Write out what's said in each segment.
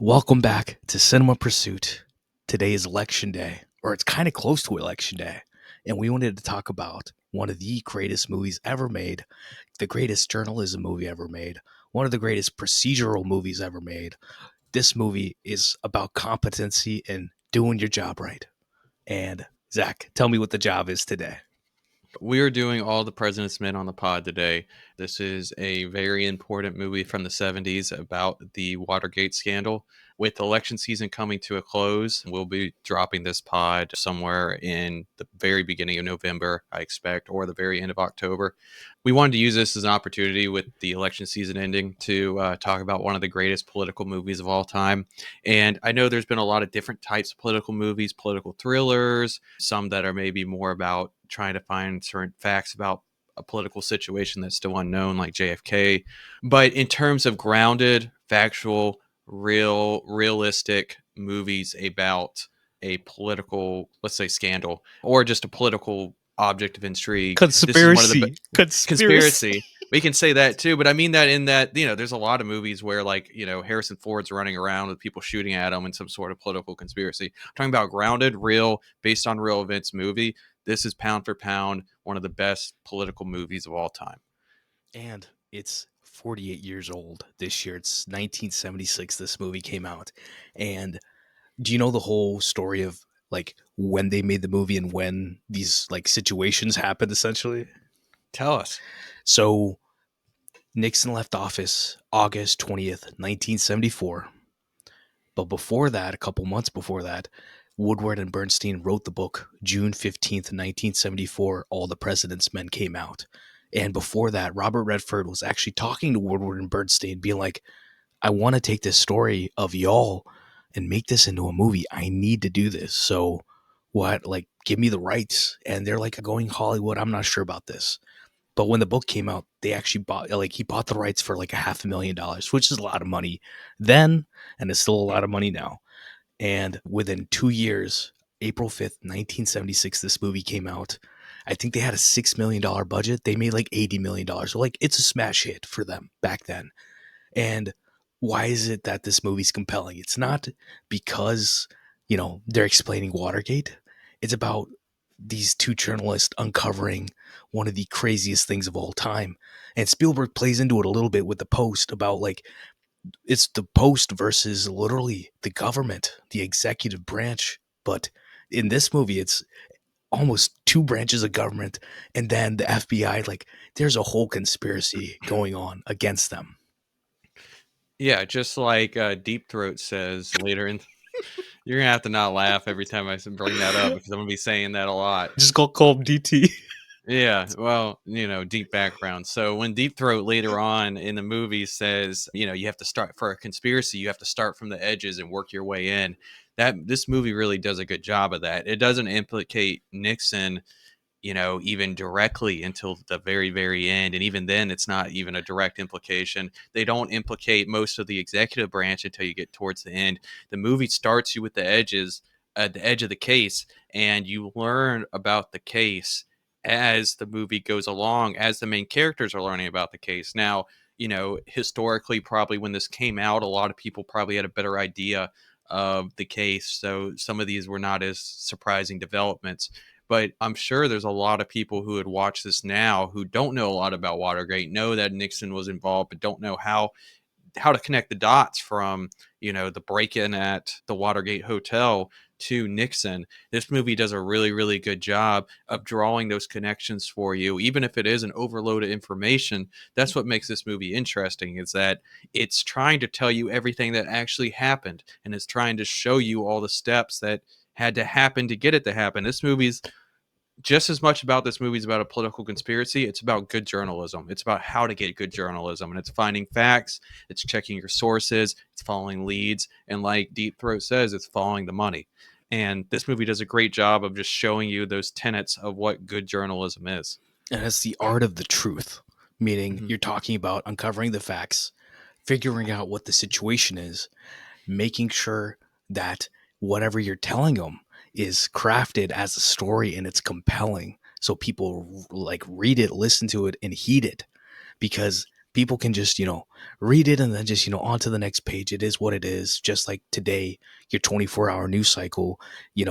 Welcome back to Cinema Pursuit. Today is election day, or it's kind of close to election day, and we wanted to talk about one of the greatest movies ever made, the greatest journalism movie ever made, one of the greatest procedural movies ever made. This movie is about competency and doing your job right. And Zach, tell me what the job is today. We are doing All the President's Men on the pod today. This is a very important movie from the 70s about the Watergate scandal. With election season coming to a close, we'll be dropping this pod somewhere in the very beginning of November, I expect, or the very end of October. We wanted to use this as an opportunity with the election season ending to talk about one of the greatest political movies of all time. And I know there's been a lot of different types of political movies, political thrillers, some that are maybe more about trying to find certain facts about a political situation that's still unknown, like JFK. But in terms of grounded, factual, realistic movies about a political, let's say, scandal or just a political object of intrigue, this is one of the Conspiracy. Conspiracy. conspiracy. We can say that too, but I mean that in that, there's a lot of movies where, like, Harrison Ford's running around with people shooting at him in some sort of political conspiracy. I'm talking about grounded, real, based on real events movie. This is pound for pound one of the best political movies of all time. And it's 48 years old this year. It's 1976 this movie came out. And do you know the whole story of like when they made the movie and when these like situations happened essentially? Tell us. So Nixon left office August 20th, 1974. But before that, a couple months before that, Woodward and Bernstein wrote the book June 15th, 1974, All the President's Men came out. And before that, Robert Redford was actually talking to Woodward and Bernstein, being like, I want to take this story of y'all and make this into a movie. I need to do this. So what, like, give me the rights. And they're like, going Hollywood, I'm not sure about this. But when the book came out, they actually bought, like, he bought the rights for like $500,000, which is a lot of money then, and it's still a lot of money now. And within 2 years, April 5th, 1976, this movie came out. I think they had a $6 million budget. They made like $80 million. So like it's a smash hit for them back then. And why is it that this movie's compelling? It's not because, they're explaining Watergate. It's about these two journalists uncovering one of the craziest things of all time. And Spielberg plays into it a little bit with the Post about like it's the Post versus literally the government, the executive branch. But in this movie, it's almost two branches of government and then the FBI. Like there's a whole conspiracy going on against them. Yeah, just like Deep Throat says later in. You're gonna have to not laugh every time I bring that up because I'm gonna be saying that a lot. Just call him DT. Yeah, well, deep background. So when Deep Throat later on in the movie says, you have to start for a conspiracy, you have to start from the edges and work your way in. That this movie really does a good job of that. It doesn't implicate Nixon, even directly until the very, very end. And even then, it's not even a direct implication. They don't implicate most of the executive branch until you get towards the end. The movie starts you with the edges, at the edge of the case, and you learn about the case as the movie goes along, as the main characters are learning about the case. Now, historically, probably when this came out, a lot of people probably had a better idea of the case. So some of these were not as surprising developments, but I'm sure there's a lot of people who would watch this now who don't know a lot about Watergate, know that Nixon was involved, but don't know how to connect the dots from, the break-in at the Watergate Hotel to Nixon. This movie does a really, really good job of drawing those connections for you. Even if it is an overload of information, that's what makes this movie interesting, is that it's trying to tell you everything that actually happened, and it's trying to show you all the steps that had to happen to get it to happen. This movie's just as much about this movie is about a political conspiracy. It's about good journalism. It's about how to get good journalism, and it's finding facts. It's checking your sources. It's following leads, and like Deep Throat says, it's following the money. And this movie does a great job of just showing you those tenets of what good journalism is. And it's the art of the truth, meaning Mhm. you're talking about uncovering the facts, figuring out what the situation is, making sure that whatever you're telling them is crafted as a story and it's compelling so people like read it, listen to it, and heed it. Because people can just, read it and then just, on to the next page. It is what it is. Just like today, your 24-hour news cycle, we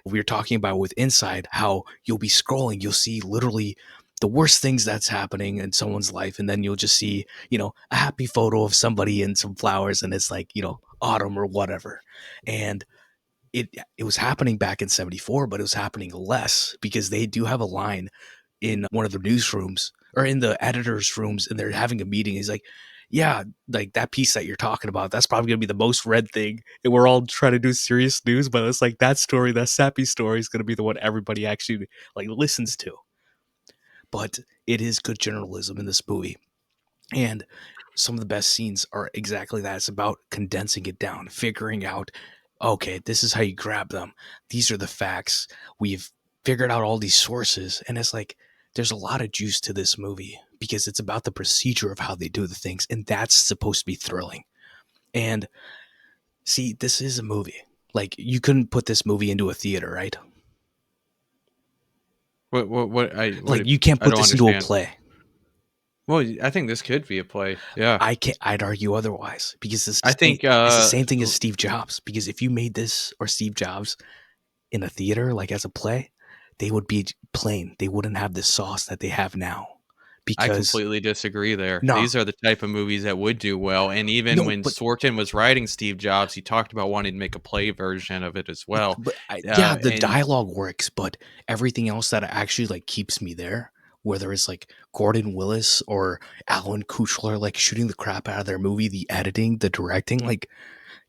were talking about with Inside, how you'll be scrolling, you'll see literally the worst things that's happening in someone's life. And then you'll just see, a happy photo of somebody and some flowers, and it's like, autumn or whatever. And it was happening back in 74, but it was happening less because they do have a line in one of the newsrooms or in the editor's rooms, and they're having a meeting. He's like, yeah, like that piece that you're talking about, that's probably going to be the most read thing. And we're all trying to do serious news, but it's like that story, that sappy story is going to be the one everybody actually like listens to. But it is good journalism in this movie. And some of the best scenes are exactly that. It's about condensing it down, figuring out, okay, this is how you grab them. These are the facts. We've figured out all these sources. And it's like, there's a lot of juice to this movie because it's about the procedure of how they do the things. And that's supposed to be thrilling. And see, this is a movie. Like, you couldn't put this movie into a theater, right? What? You can't I put don't this into a understand. play. Well, I think this could be a play. Yeah. I'd argue otherwise because I think it's the same thing as Steve Jobs. Because if you made this or Steve Jobs in a theater, like as a play, they would be plain. They wouldn't have the sauce that they have now. I Because completely disagree there. nah, These are the type of movies that would do well, and even no, when but Sorkin was writing Steve Jobs, he talked about wanting to make a play version of it as well. yeah, the And dialogue works, but everything else that actually like keeps me there, whether it's like Gordon Willis or Alan Kuchler, like shooting the crap out of their movie, the editing, the directing, like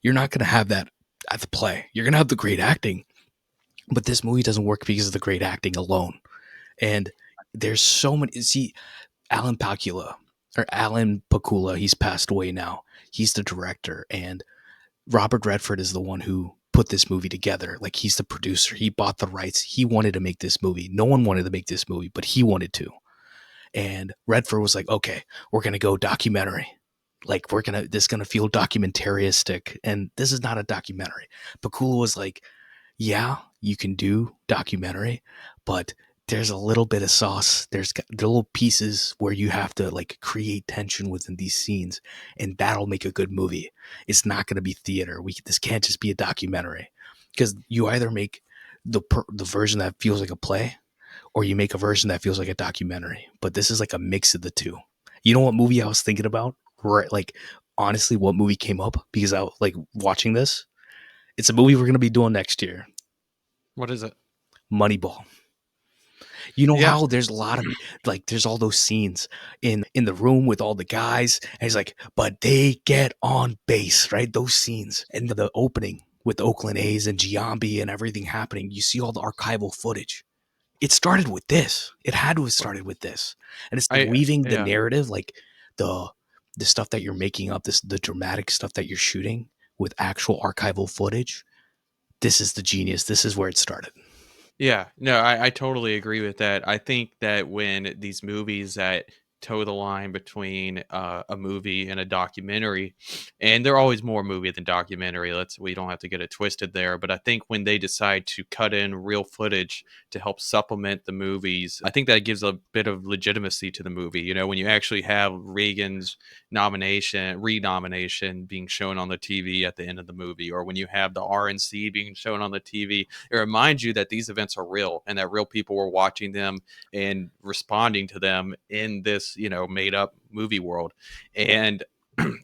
you're not gonna have that at the play. You're gonna have the great acting, but this movie doesn't work because of the great acting alone. And there's so many. See, Alan Pakula or Alan Pakula, he's passed away now. He's the director, and Robert Redford is the one who put this movie together. Like he's the producer. He bought the rights. He wanted to make this movie. No one wanted to make this movie, but he wanted to. And Redford was like, "Okay, we're gonna go documentary. Like this is gonna feel documentaristic, and this is not a documentary." Pakula was like, yeah, you can do documentary, but there's a little bit of sauce. There's little pieces where you have to like create tension within these scenes, and that'll make a good movie. It's not going to be theater. This can't just be a documentary because you either make the version that feels like a play, or you make a version that feels like a documentary. But this is like a mix of the two. You know what movie I was thinking about? Right, like honestly, what movie came up because I was like watching this. It's a movie we're going to be doing next year. what is it? Moneyball. You know Yeah, how there's a lot of like there's all those scenes in the room with all the guys, and he's like, but they get on base, right? Those scenes and the opening with Oakland A's and Giambi and everything happening. You see all the archival footage. It started with this. It had to have started with this, and it's like I weaving the yeah. narrative, like the the stuff that you're making up, the dramatic stuff that you're shooting with actual archival footage. This is the genius. This is where it started. Yeah, no, I totally agree with that. I think that when these movies that toe the line between a movie and a documentary, and they're always more movie than documentary. We don't have to get it twisted there, but I think when they decide to cut in real footage to help supplement the movies, I think that gives a bit of legitimacy to the movie. You know, when you actually have Reagan's renomination being shown on the TV at the end of the movie, or when you have the RNC being shown on the TV, it reminds you that these events are real and that real people were watching them and responding to them in this, made up movie world. And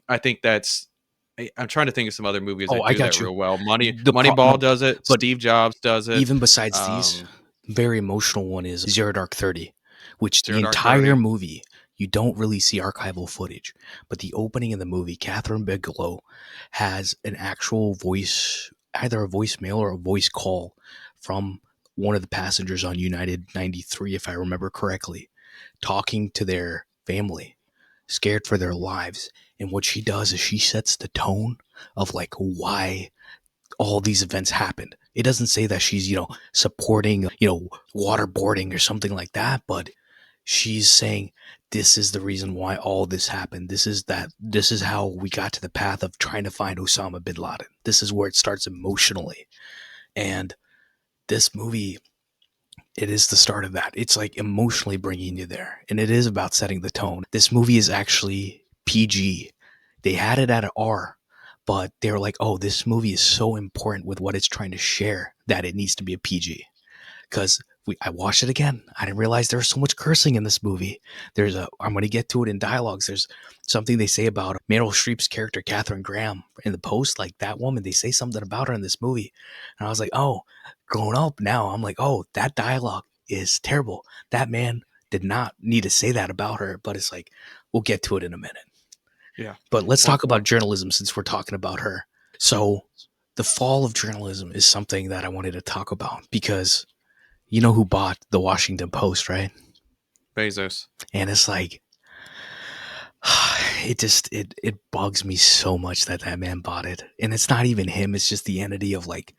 I think I'm trying to think of some other movies Oh, that I do that got you. real well. No, Moneyball does it. but Steve Jobs does it. even besides these, Um, very emotional one is Zero Dark 30, which the Zero Dark entire 30. movie you don't really see archival footage, but the opening of the movie, Catherine Bigelow has an actual voice, either a voicemail or a voice call from one of the passengers on United 93, if I remember correctly, talking to their family, scared for their lives. And what she does is she sets the tone of like why all these events happened. It doesn't say that she's, supporting, waterboarding or something like that, but she's saying this is the reason why all this happened. This is how we got to the path of trying to find Osama bin Laden. This is where it starts emotionally. And this movie, It is the start of that. It's like emotionally bringing you there, and it is about setting the tone. This movie is actually PG. They had it at an R, but they were like, "Oh, this movie is so important with what it's trying to share that it needs to be a PG." Because I watched it again. I didn't realize there was so much cursing in this movie. I'm going to get to it in dialogues. There's something they say about Meryl Streep's character, Catherine Graham, in the post. Like that woman, they say something about her in this movie. And I was like, oh, growing up now, I'm like, oh, that dialogue is terrible. That man did not need to say that about her, but it's like, we'll get to it in a minute. Yeah. But let's Well, talk about journalism since we're talking about her. So, the fall of journalism is something that I wanted to talk about because you know who bought the Washington Post, right? Bezos. And it's like it bugs me so much that that man bought it. And it's not even him, it's just the entity of like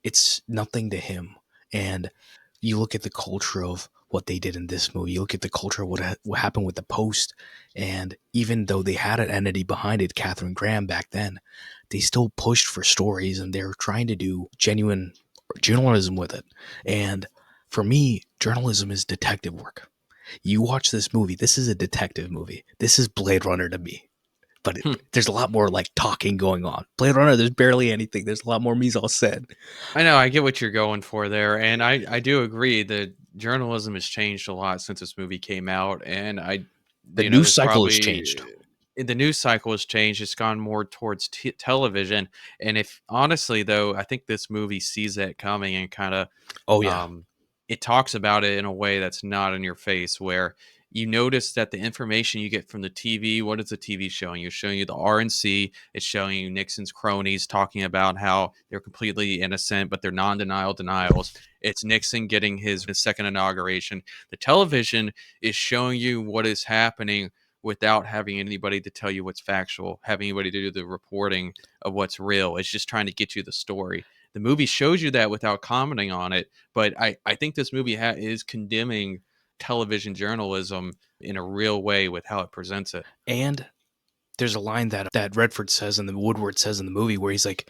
it's nothing to him. And you look at the culture of what they did in this movie. You look at the culture of what happened with the Post, and even though they had an entity behind it, Catherine Graham back then, they still pushed for stories and they're trying to do genuine journalism with it. And for me, journalism is detective work. You watch this movie. This is a detective movie. This is Blade Runner to me. But Hmm. there's a lot more like talking going on. Blade Runner, there's barely anything. There's a lot more mise en scène. I know, I get what you're going for there, and I do agree that journalism has changed a lot since this movie came out, and The news there's cycle has probably changed. the news cycle has changed. It's gone more towards television, and if honestly though, I think this movie sees that coming and kind of Oh yeah. um, it talks about it in a way that's not in your face, where you notice that the information you get from the TV, what is the TV showing you? It's showing you the RNC. It's showing you Nixon's cronies talking about how they're completely innocent, but they're non-denial denials. It's Nixon getting his second inauguration. The television is showing you what is happening without having anybody to tell you what's factual, having anybody to do the reporting of what's real. It's just trying to get you the story. The movie shows you that without commenting on it, but I think this movie is condemning television journalism in a real way with how it presents it. And there's a line that Redford says and the Woodward says in the movie where he's like,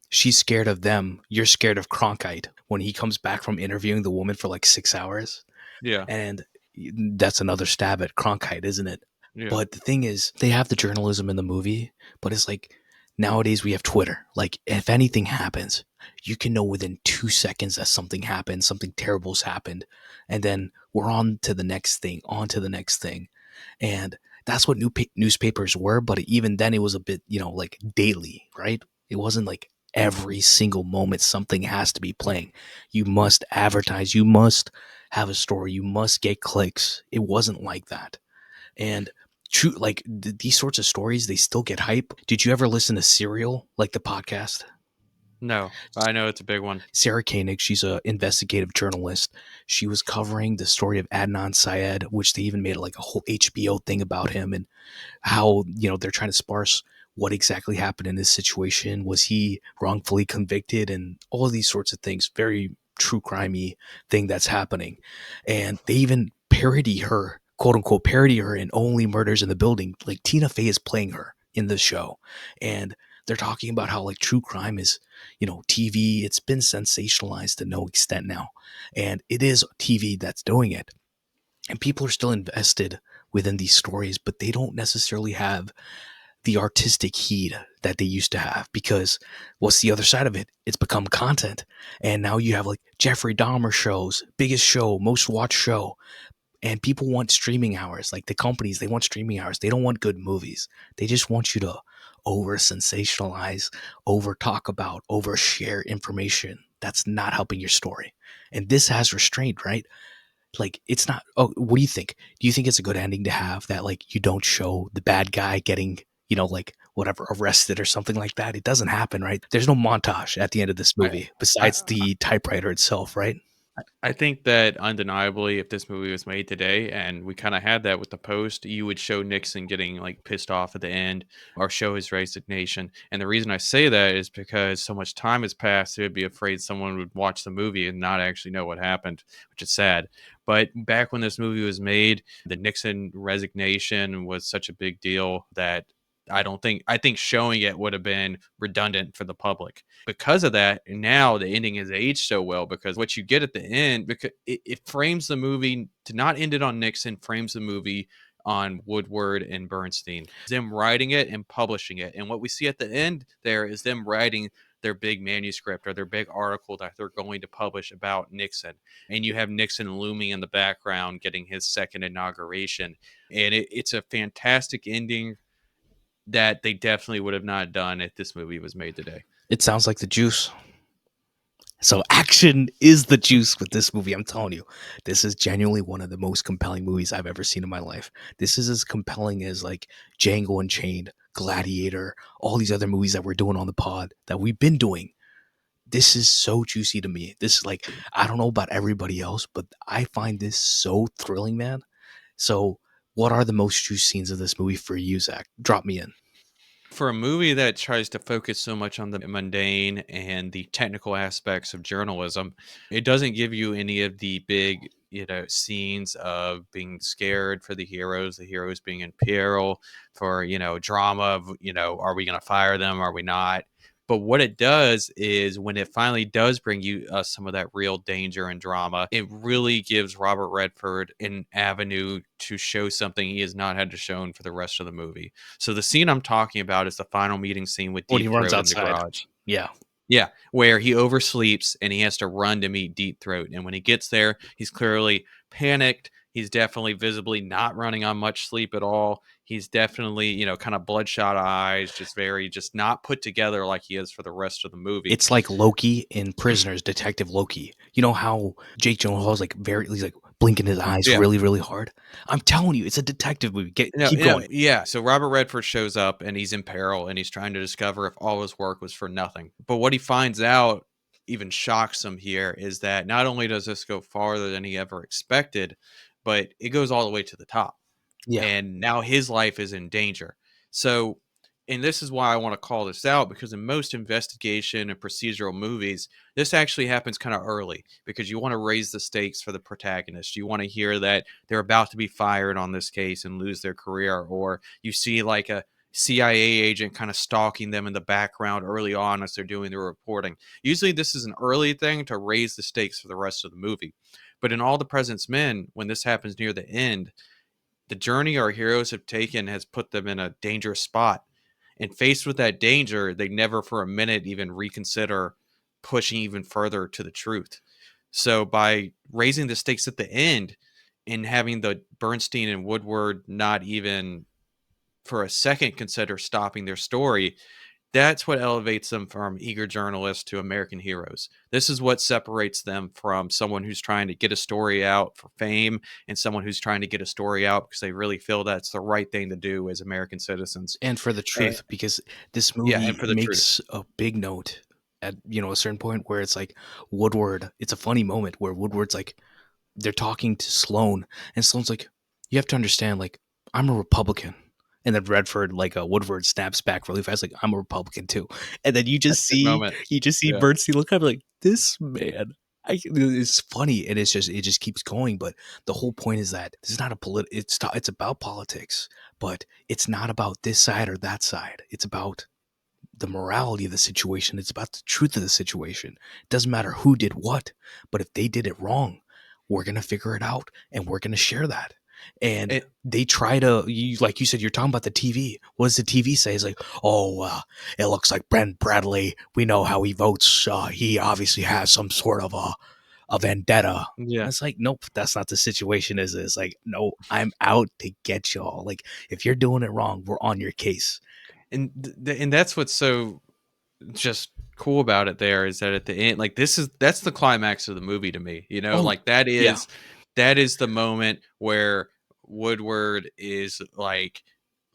she's scared of them. You're scared of Cronkite when he comes back from interviewing the woman for like 6 hours. Yeah, And that's another stab at Cronkite, isn't it? yeah. But the thing is, they have the journalism in the movie, but it's like nowadays we have Twitter. Like, if anything happens, you can know within 2 seconds that something happened, something terrible's happened, and then we're on to the next thing, on to the next thing. And that's what newspapers were, but even then it was a bit, like daily, right? It wasn't like every single moment something has to be playing. You must advertise, you must have a story, you must get clicks. It wasn't like that. And true, like these sorts of stories, they still get hype. Did you ever listen to Serial, like the podcast? No, I know it's a big one. Sarah Koenig, she's an investigative journalist. She was covering the story of Adnan Syed, which they even made like a whole HBO thing about him and how, they're trying to sparse what exactly happened in this situation. Was he wrongfully convicted? And all of these sorts of things. Very true crimey thing that's happening. And they even parody her, quote unquote, parody her in Only Murders in the Building. Like Tina Fey is playing her in the show. And they're talking about how like true crime is, TV, it's been sensationalized to no extent now. And it is TV that's doing it. And people are still invested within these stories, but they don't necessarily have the artistic heat that they used to have because what's the other side of it? It's become content. And now you have like Jeffrey Dahmer shows, biggest show, most watched show. And people want streaming hours. Like the companies, they want streaming hours. They don't want good movies. They just want you to over sensationalize, over talk about, over share information. That's not helping your story. And this has restraint, right? Like it's not. Oh, what do you think? Do you think it's a good ending to have that like you don't show the bad guy getting, like whatever, arrested or something like that? It doesn't happen, right? There's no montage at the end of this I, movie I besides the typewriter itself, right? I think that undeniably, if this movie was made today, and we kind of had that with the Post, you would show Nixon getting like pissed off at the end, or show his resignation. And the reason I say that is because so much time has passed, they would be afraid someone would watch the movie and not actually know what happened, which is sad. But back when this movie was made, the Nixon resignation was such a big deal that I think showing it would have been redundant for the public. Because of that, now the ending has aged so well because what you get at the end, because it frames the movie to not end it on Nixon, frames the movie on Woodward and Bernstein. Them writing it and publishing it. And what we see at the end there is them writing their big manuscript or their big article that they're going to publish about Nixon. And you have Nixon looming in the background getting his second inauguration. And it's a fantastic ending that they definitely would have not done if this movie was made today. It sounds like the juice. So action is the juice with this movie. I'm telling you, this is genuinely one of the most compelling movies I've ever seen in my life. This is as compelling as like Django Unchained, Gladiator, all these other movies that we're doing on the pod that we've been doing. This is so juicy to me. This is like, I don't know about everybody else, but I find this so thrilling, man. So what are the most juicy scenes of this movie for you, Zach? Drop me in. For a movie that tries to focus so much on the mundane and the technical aspects of journalism, it doesn't give you any of the big, scenes of being scared for the heroes being in peril, for, drama of, are we going to fire them? Are we not? But what it does is when it finally does bring you some of that real danger and drama, it really gives Robert Redford an avenue to show something he has not had to show for the rest of the movie. So the scene I'm talking about is the final meeting scene with When he Deep runs Throat in the outside. garage. Yeah. Yeah, where he oversleeps and he has to run to meet Deep Throat. And when he gets there, he's clearly panicked. He's definitely visibly not running on much sleep at all. He's definitely, kind of bloodshot eyes, just not put together like he is for the rest of the movie. It's like Loki in Prisoners, Detective Loki. You know how Jake Gyllenhaal is like he's like blinking his eyes Yeah. really, really hard. I'm telling you, it's a detective movie. Keep going. Yeah. So Robert Redford shows up and he's in peril and he's trying to discover if all his work was for nothing. But what he finds out even shocks him here is that not only does this go farther than he ever expected, but it goes all the way to the top. Yeah. And now his life is in danger. So, and this is why I want to call this out, because in most investigation and procedural movies, this actually happens kind of early because you want to raise the stakes for the protagonist. You want to hear that they're about to be fired on this case and lose their career, or you see like a CIA agent kind of stalking them in the background early on as they're doing their reporting. Usually, this is an early thing to raise the stakes for the rest of the movie. But in All the President's Men, when this happens near the end, the journey our heroes have taken has put them in a dangerous spot. And faced with that danger, they never for a minute even reconsider pushing even further to the truth. So by raising the stakes at the end and having the Bernstein and Woodward not even for a second consider stopping their story, that's what elevates them from eager journalists to American heroes. This is what separates them from someone who's trying to get a story out for fame and someone who's trying to get a story out because they really feel that's the right thing to do as American citizens. And for the truth, because this movie and for the makes a big note at a certain point where it's like Woodward. It's a funny moment where Woodward's like they're talking to Sloan, and Sloan's like, "You have to understand, like I'm a Republican." And then Redford, like Woodward, snaps back really fast, like I'm a Republican too. And then you just see Yeah. Bernstein look at him like this man. It's funny, and it just keeps going. But the whole point is that this is not a it's about politics, but it's not about this side or that side. It's about the morality of the situation. It's about the truth of the situation. It doesn't matter who did what, but if they did it wrong, we're gonna figure it out, and we're gonna share that. And they try to, like you said, you're talking about the TV. What does the TV say? It's like, oh, it looks like Brent Bradley. We know how he votes. He obviously has some sort of a vendetta. Yeah. And it's like, nope, that's not the situation. It's like, no, I'm out to get y'all. Like, if you're doing it wrong, we're on your case. And that's what's so just cool about it there is that at the end, like that's the climax of the movie to me, like that is the moment where Woodward is like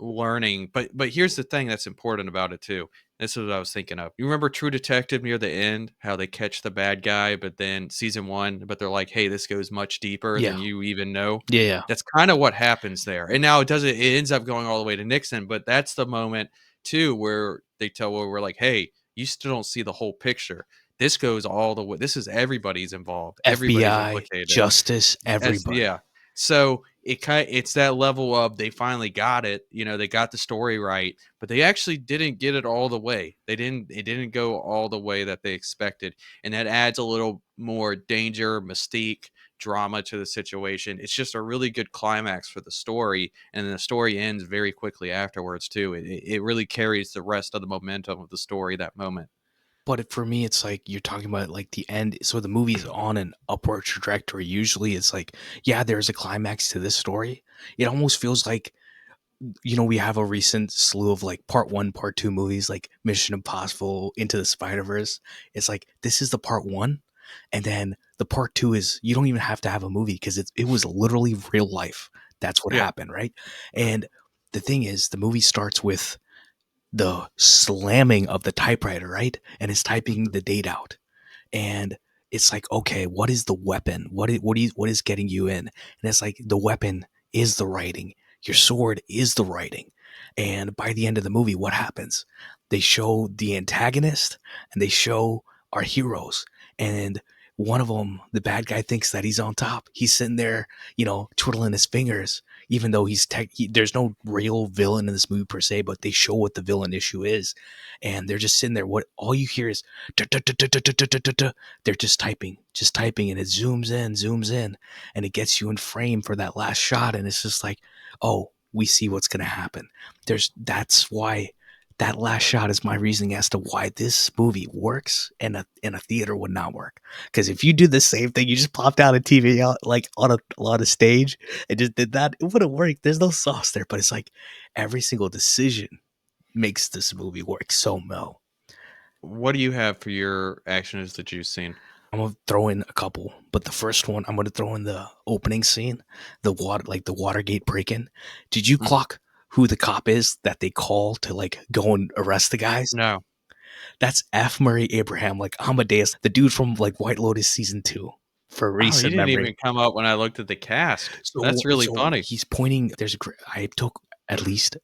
learning. But here's the thing that's important about it too. This is what I was thinking of. You remember True Detective near the end, how they catch the bad guy, but then season 1, but they're like, hey, this goes much deeper than you even know. Yeah. That's kind of what happens there. And now it ends up going all the way to Nixon, but that's the moment too where they tell where we're like, hey, you still don't see the whole picture. This goes all the way. This is everybody's involved. Everybody's FBI, implicated. justice, everybody. So it's that level of they finally got it, they got the story right, but they actually didn't get it all the way. It didn't go all the way that they expected, and that adds a little more danger, mystique, drama to the situation. It's just a really good climax for the story, and then the story ends very quickly afterwards too. It really carries the rest of the momentum of the story that moment. But for me, it's like you're talking about like the end. So the movie's on an upward trajectory. Usually, it's like, yeah, there's a climax to this story. It almost feels like, we have a recent slew of like part one, part two movies like Mission Impossible, Into the Spider Verse. It's like this is the part one, and then the part two is you don't even have to have a movie because it was literally real life. That's what Yeah. happened, right? And the thing is, the movie starts with the slamming of the typewriter, right? And it's typing Mhm. the date out. And it's like, okay, what is the weapon? What is getting you in? And it's like the weapon is the writing. Your sword is the writing. And by the end of the movie, what happens? They show the antagonist and they show our heroes. And one of them, the bad guy, thinks that he's on top. He's sitting there, twiddling his fingers, even though there's no real villain in this movie per se, but they show what the villain issue is. And they're just sitting there. What all you hear is they're just typing, and it zooms in, and it gets you in frame for that last shot, and it's just like, oh, we see what's gonna happen. That's why that last shot is my reasoning as to why this movie works and in a theater would not work. Because if you do the same thing, you just popped out a TV out like on a stage and just did that, it wouldn't work. There's no sauce there, but it's like every single decision makes this movie work so well. What do you have for your actions that you've seen? I'm gonna throw in a couple, but the first one I'm gonna throw in the opening scene, the Watergate break-in. Did you Mhm. clock who the cop is that they call to like go and arrest the guys? No. That's F. Murray Abraham, like Amadeus, the dude from like White Lotus season 2 for Oh, he recent didn't memory. even come up when I looked at the cast. That's really So funny. he's pointing. I took at least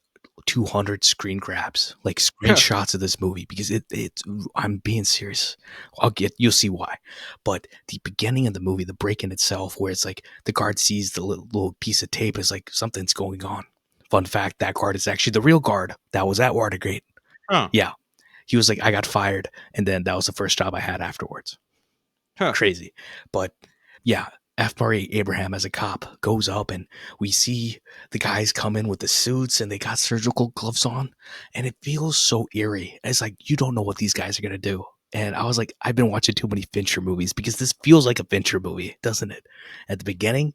200 screen grabs, like screenshots of this movie because it's. I'm being serious. You'll see why. But the beginning of the movie, the break in itself, where it's like the guard sees the little piece of tape, is like something's going on. Fun fact: that guard is actually the real guard that was at Watergate. Huh. Yeah, he was like, I got fired, and then that was the first job I had afterwards. Huh. Crazy. But yeah, F. Murray Abraham as a cop goes up and we see the guys come in with the suits and they got surgical gloves on. And it feels so eerie. It's like you don't know what these guys are gonna do. And I was like, I've been watching too many Fincher movies because this feels like a Fincher movie, doesn't it? At the beginning,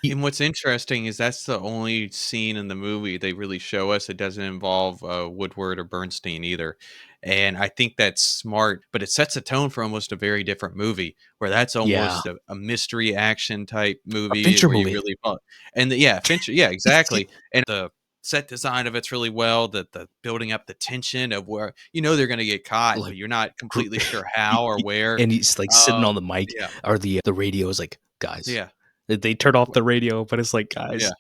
he, And what's interesting is that's the only scene in the movie they really show us. It doesn't involve Woodward or Bernstein either. And I think that's smart, but it sets a tone for almost a very different movie where that's yeah, almost a mystery action type a movie Fincher where you movie. really follow. And yeah, Fincher, yeah, exactly. And the set design of it's really well, the building up the tension of where they're going to get caught, but Like, you're not gr- completely sure how or where. and he's like sitting on the mic Yeah, or the radio is like, guys, yeah, they turn off the radio, but it's like, yeah. guys,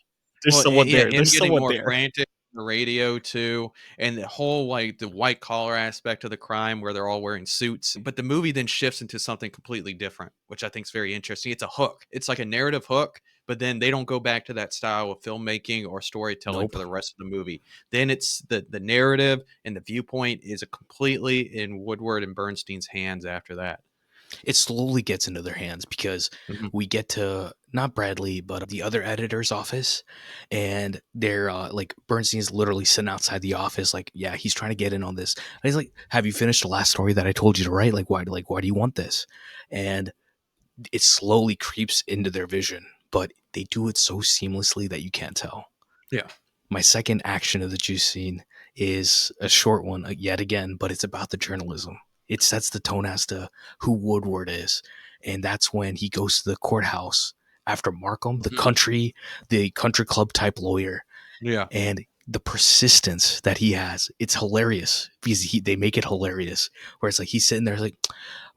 there's Well, someone yeah, there. him There's getting someone more there. frantic on the radio too, and the whole, like, the white collar aspect of the crime where they're all wearing suits, but the movie then shifts into something completely different, which I think is very interesting. It's a hook. It's like a narrative hook, but then they don't go back to that style of filmmaking or storytelling Nope. for the rest of the movie. Then it's the narrative and the viewpoint is a completely in Woodward and Bernstein's hands after that. It slowly gets into their hands because Mhm. we get to not Bradley, but the other editor's office, and they're like Bernstein's literally sitting outside the office, like, yeah, he's trying to get in on this. And he's like, "Have you finished the last story that I told you to write? Why do you want this?" And it slowly creeps into their vision, but they do it so seamlessly that you can't tell. Yeah. My second action of the juice scene is a short one yet again, but it's about the journalism. It sets the tone as to who Woodward is, and that's when he goes to the courthouse after Markham, Mhm. the country club type lawyer, Yeah. and the persistence that he has. It's hilarious because they make it hilarious. Where it's like he's sitting there like,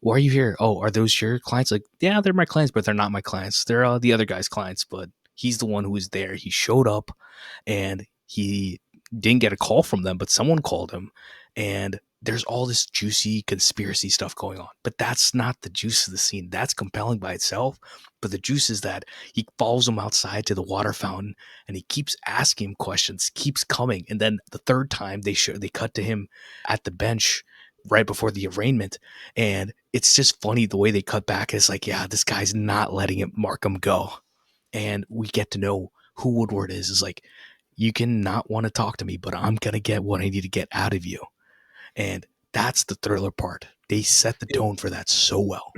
"Why are you here? Oh, are those your clients?" Like, yeah, they're my clients, but they're not my clients. They're the other guy's clients, but he's the one who was there. He showed up and he didn't get a call from them, but someone called him, and there's all this juicy conspiracy stuff going on. But that's not the juice of the scene. That's compelling by itself. But the juice is that he follows him outside to the water fountain and he keeps asking him questions, keeps coming. And then the third time they cut to him at the bench right before the arraignment. And it's just funny the way they cut back. It's like, yeah, this guy's not letting it Markham go. And we get to know who Woodward is. Is like, you can not want to talk to me, but I'm gonna get what I need to get out of you. And that's the thriller part. They set the tone for that so well.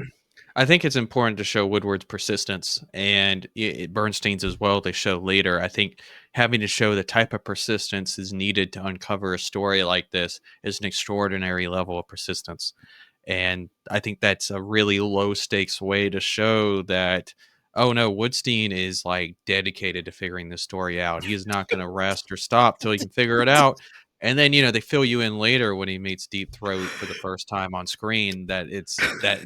I think it's important to show Woodward's persistence and Bernstein's as well. They show later. I think having to show the type of persistence is needed to uncover a story like this is an extraordinary level of persistence. And I think that's a really low stakes way to show that, oh no, Woodstein is like dedicated to figuring this story out. He is not going to rest or stop till he can figure it out. And then, they fill you in later when he meets Deep Throat for the first time on screen that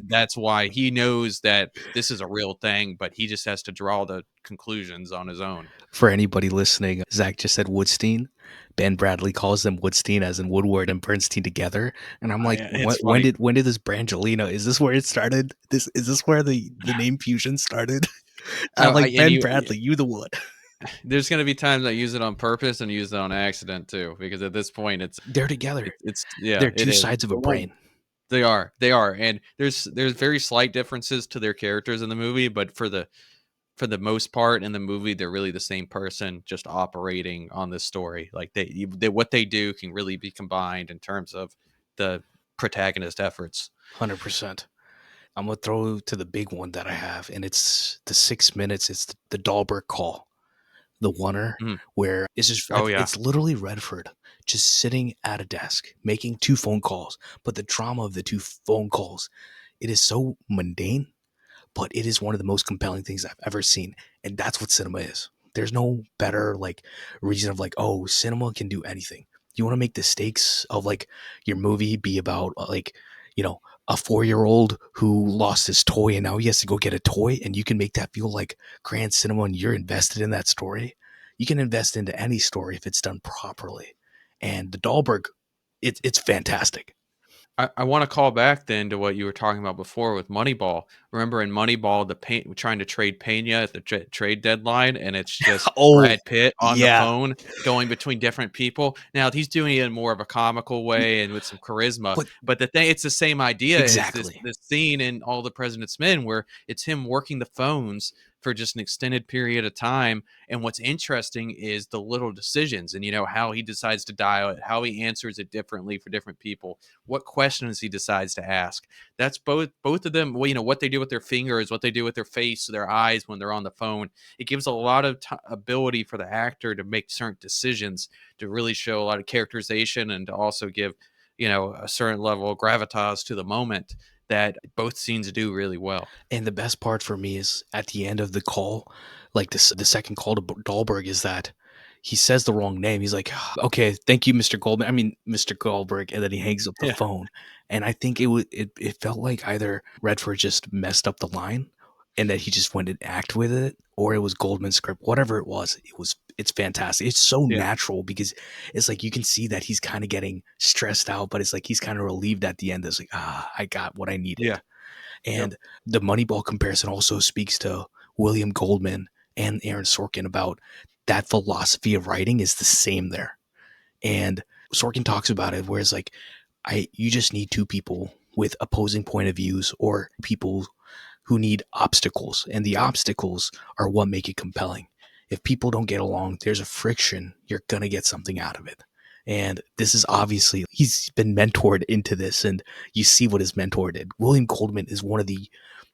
that's why he knows that this is a real thing, but he just has to draw the conclusions on his own. For anybody listening, Zach just said Woodstein. Ben Bradley calls them Woodstein, as in Woodward and Bernstein together. And I'm like, Yeah, it's funny. when did this Brangelina? Is this where it started? This is this where the name fusion started? I'm like, And Ben Bradley, you the wood. there's going to be times I use it on purpose and use it on accident too, because at this point They're together. yeah, They're it two is. sides of a brain. They are, and there's very slight differences to their characters in the movie, but for the most part in the movie, they're really the same person, just operating on this story. Like what they do can really be combined in terms of the protagonist efforts. 100%. I'm gonna throw to the big one that I have, and it's the 6 minutes. It's the Dahlberg call, the oneer, Mhm. where it's just Oh yeah, it's literally Redford just sitting at a desk making two phone calls. But the drama of the two phone calls, it is so mundane, but it is one of the most compelling things I've ever seen, and that's what cinema is. There's no better like reason of like, oh, cinema can do anything. You want to make the stakes of like your movie be about like, you know, a 4-year-old who lost his toy and now he has to go get a toy, and you can make that feel like grand cinema and you're invested in that story. You can invest into any story if it's done properly. And the Dahlberg, it's fantastic. I want to call back then to what you were talking about before with Moneyball. Remember in Moneyball, the paint trying to trade Pena at the trade deadline, and it's just Oh, Brad Pitt on the yeah. phone going between different people. Now he's doing it in more of a comical way and with some charisma. But But the thing, it's the same idea as this exactly. this scene in All the President's Men, where it's him working the phones for just an extended period of time. And what's interesting is the little decisions and how he decides to dial it, how he answers it differently for different people, what questions he decides to ask. That's both of them. Well, what they do with their fingers, what they do with their face, their eyes when they're on the phone. It gives a lot of ability for the actor to make certain decisions, to really show a lot of characterization, and to also give a certain level of gravitas to the moment that both scenes do really well. And the best part for me is at the end of the call, like the second call to Dahlberg, is that he says the wrong name. He's like, "Okay, thank you, Mr. Goldman. I mean, Mr. Goldberg," and then he hangs up the Yeah, phone. And I think it felt like either Redford just messed up the line, and that he just went and act with it, or it was Goldman's script. Whatever it was, it's fantastic. It's so yeah, natural because it's like you can see that he's kind of getting stressed out, but it's like he's kind of relieved at the end. It's like, I got what I needed. yeah. Yep. And the Moneyball comparison also speaks to William Goldman and Aaron Sorkin about that philosophy of writing is the same there. And Sorkin talks about it, whereas like you just need two people with opposing point of views or people who need obstacles, and the obstacles are what make it compelling. If people don't get along, there's a friction, you're gonna get something out of it. And this is obviously he's been mentored into this, and you see what his mentor did. William Goldman is one of the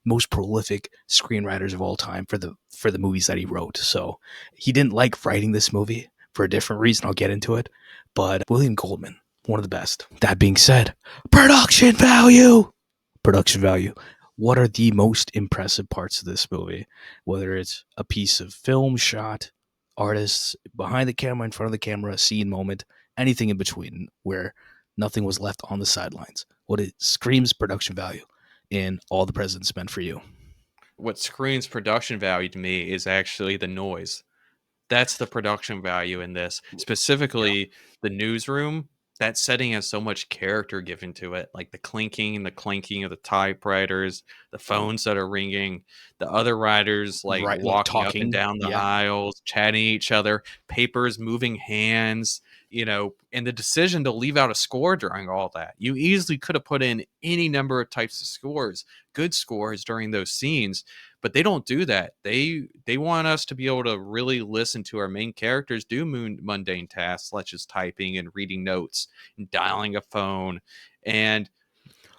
most prolific screenwriters of all time for the movies that he wrote. So he didn't like writing this movie for a different reason. I'll get into it. But William Goldman, one of the best. That being said, production value. Production value. What are the most impressive parts of this movie? Whether it's a piece of film shot, artists behind the camera, in front of the camera, scene, moment, anything in between where nothing was left on the sidelines. What it screams production value in All the President's Men for you. What screams production value to me is actually the noise. That's the production value in this, Yeah. specifically the newsroom. that setting has so much character given to it, like the clinking and the clanking of the typewriters, the phones that are ringing, the other writers like Right, like walking up and talking. down the Yeah. aisles, chatting each other, papers moving hands, and the decision to leave out a score during all that. You easily could have put in any number of types of scores, good scores during those scenes, but they don't do that. They want us to be able to really listen to our main characters do mundane tasks such as typing and reading notes and dialing a phone. And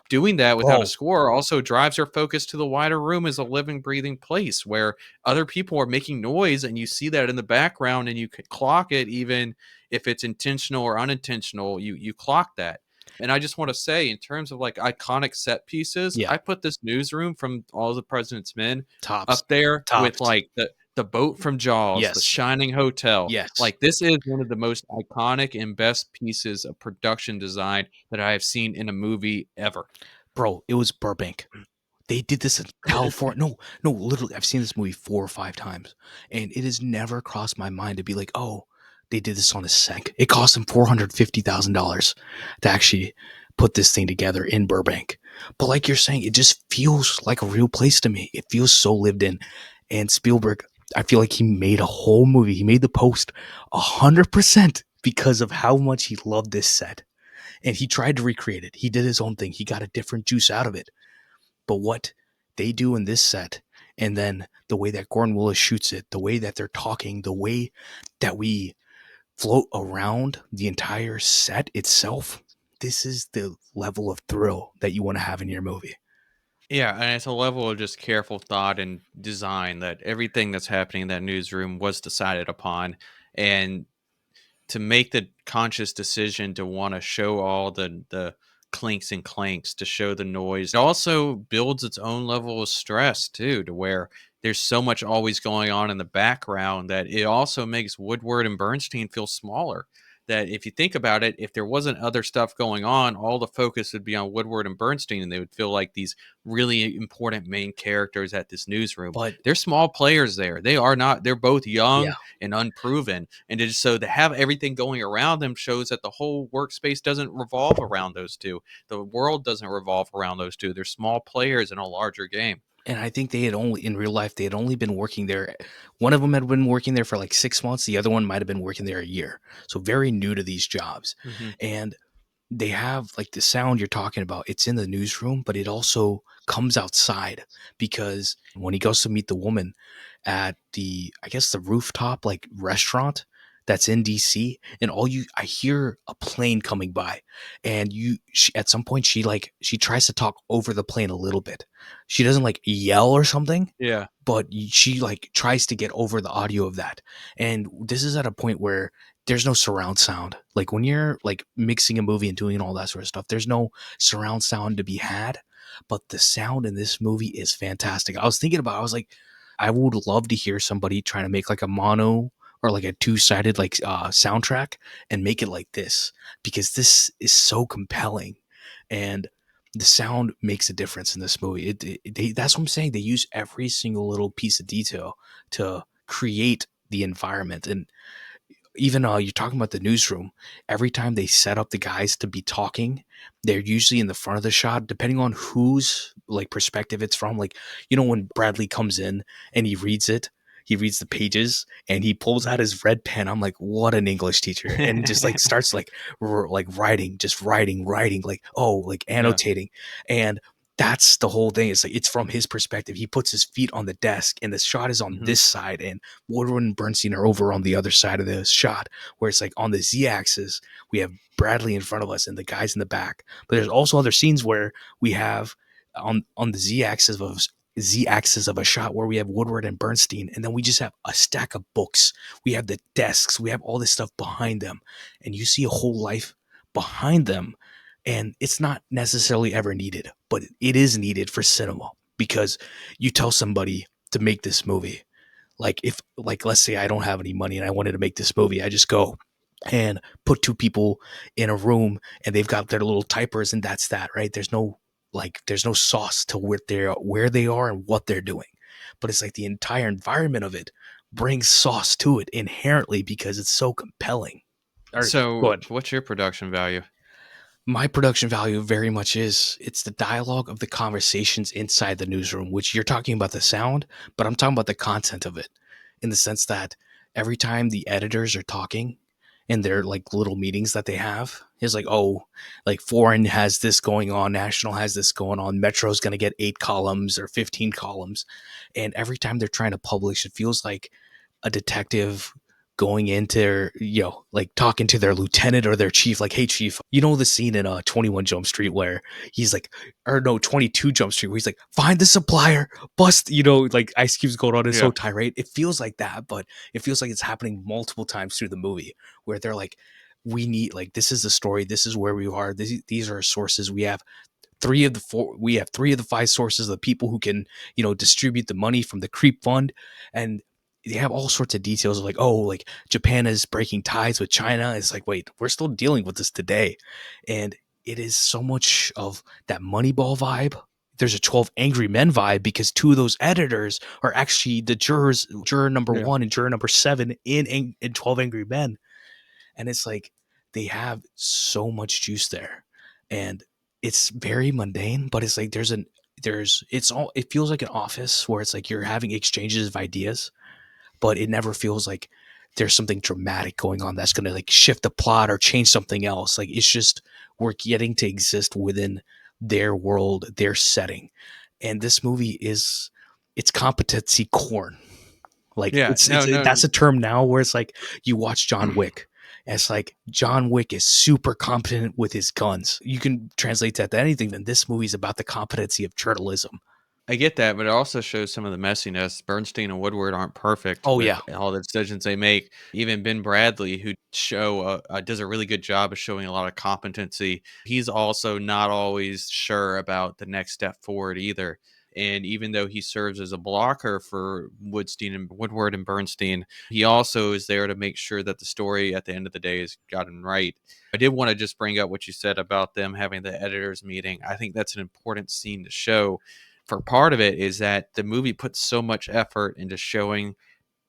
doing that without a Bro, score also drives our focus to the wider room as a living, breathing place where other people are making noise, and you see that in the background, and you could clock it even if it's intentional or unintentional. You clock that. And I just want to say, in terms of like iconic set pieces, yeah, I put this newsroom from All the President's Men tops. up there with Tops. like the boat from Jaws, the Yes. Shining Hotel. Yes. Like, this is one of the most iconic and best pieces of production design that I have seen in a movie ever. Bro, it was Burbank. They did this in California. No, no, literally, I've seen this movie 4 or 5 times, and it has never crossed my mind to be like, "Oh, they did this on a sec." It cost them $450,000 to actually put this thing together in Burbank. But like you're saying, it just feels like a real place to me. It feels so lived in. And Spielberg, I feel like he made a whole movie. He made The Post 100% because of how much he loved this set. And he tried to recreate it. He did his own thing. He got a different juice out of it. But what they do in this set, and then the way that Gordon Willis shoots it, the way that they're talking, the way that we float around the entire set itself, this is the level of thrill that you want to have in your movie. Yeah, and it's a level of just careful thought and design that everything that's happening in that newsroom was decided upon. And to make the conscious decision to want to show all the clinks and clanks, to show the noise, it also builds its own level of stress too, to where there's so much always going on in the background that it also makes Woodward and Bernstein feel smaller. That if you think about it, if there wasn't other stuff going on, all the focus would be on Woodward and Bernstein, and they would feel like these really important main characters at this newsroom. But They're small players there. They are not, they're both yeah, young and unproven. And just so to have everything going around them shows that the whole workspace doesn't revolve around those two. The world doesn't revolve around those two. They're small players in a larger game. and I think they had only in real life they had only been working there. One of them had been working there for like 6 months. The other one might have been working there a year. So very new to these jobs, Hmm. and they have like the sound you're talking about. It's in the newsroom, but it also comes outside because when he goes to meet the woman at the, I guess, the rooftop like restaurant that's in DC, and I hear a plane coming by, and at some point she tries to talk over the plane a little bit. She doesn't like yell or something, Yeah. but she like tries to get over the audio of that. And this is at a point where there's no surround sound. Like when you're like mixing a movie and doing all that sort of stuff, there's no surround sound to be had. But the sound in this movie is fantastic. I was thinking about, I was like, I would love to hear somebody trying to make like a mono or like a two-sided like soundtrack and make it like this, because this is so compelling. And the sound makes a difference in this movie. That's what I'm saying. They use every single little piece of detail to create the environment. And even you're talking about the newsroom. Every time they set up the guys to be talking, they're usually in the front of the shot, depending on whose like perspective it's from. Like, when Bradley comes in and he reads the pages and he pulls out his red pen. I'm like, what an English teacher. And just like starts like like writing, just writing, like, oh, like Yeah. annotating. And that's the whole thing. It's like it's from his perspective. He puts his feet on the desk and the shot is on Hmm. this side, and Woodward and Bernstein are over on the other side of the shot, where it's like on the z-axis we have Bradley in front of us and the guys in the back. But there's also other scenes where we have on the z-axis of a shot where we have Woodward and Bernstein, and then we just have a stack of books. We have the desks, we have all this stuff behind them, and you see a whole life behind them. And it's not necessarily ever needed, but it is needed for cinema, because you tell somebody to make this movie, like, if, like, let's say I don't have any money and I wanted to make this movie, I just go and put two people in a room and they've got their little typers, and that's that, right? There's no sauce to where they are and what they're doing. But it's like the entire environment of it brings sauce to it inherently because it's so compelling. Or So, good. what's your production value? My production value very much is it's the dialogue of the conversations inside the newsroom, which you're talking about the sound, but I'm talking about the content of it in the sense that every time the editors are talking in their like little meetings that they have, it's like, oh, like foreign has this going on, national has this going on, Metro's going to get 8 columns or 15 columns. And every time they're trying to publish, it feels like a detective going into, like talking to their lieutenant or their chief, like, hey chief, the scene in 21 Jump Street where he's like, or no, 22 Jump Street where he's like, find the supplier, bust, like Ice Cube's going on, is so Yeah. tirade. It feels like that, but it feels like it's happening multiple times through the movie where they're like, we need, like, this is the story, this is where we are, these are our sources, we have 3 of the 5 sources of the people who can, distribute the money from the creep fund. And they have all sorts of details of like, oh, like Japan is breaking ties with China. It's like, wait, we're still dealing with this today. And it is so much of that Moneyball vibe. There's a 12 Angry Men vibe because 2 of those editors are actually the jurors, juror number Yeah. 1 and juror number 7 in 12 Angry Men. And it's like they have so much juice there. And it's very mundane, but it's like it feels like an office where it's like you're having exchanges of ideas, but it never feels like there's something dramatic going on that's going to like shift the plot or change something else. Like it's just we're getting to exist within their world, their setting. And this movie is it's competency corn. Like Yeah. No, no. that's a term now where it's like you watch John Wick. And it's like John Wick is super competent with his guns. You can translate that to anything. Then this movie's about the competency of journalism. I get that, but it also shows some of the messiness. Bernstein and Woodward aren't perfect Oh with yeah, all the decisions they make. Even Ben Bradley, who does a really good job of showing a lot of competency, he's also not always sure about the next step forward either. And even though he serves as a blocker for Woodstein and Woodward and Bernstein, he also is there to make sure that the story at the end of the day is gotten right. I did want to just bring up what you said about them having the editors meeting. I think that's an important scene to show. For part of it is that the movie puts so much effort into showing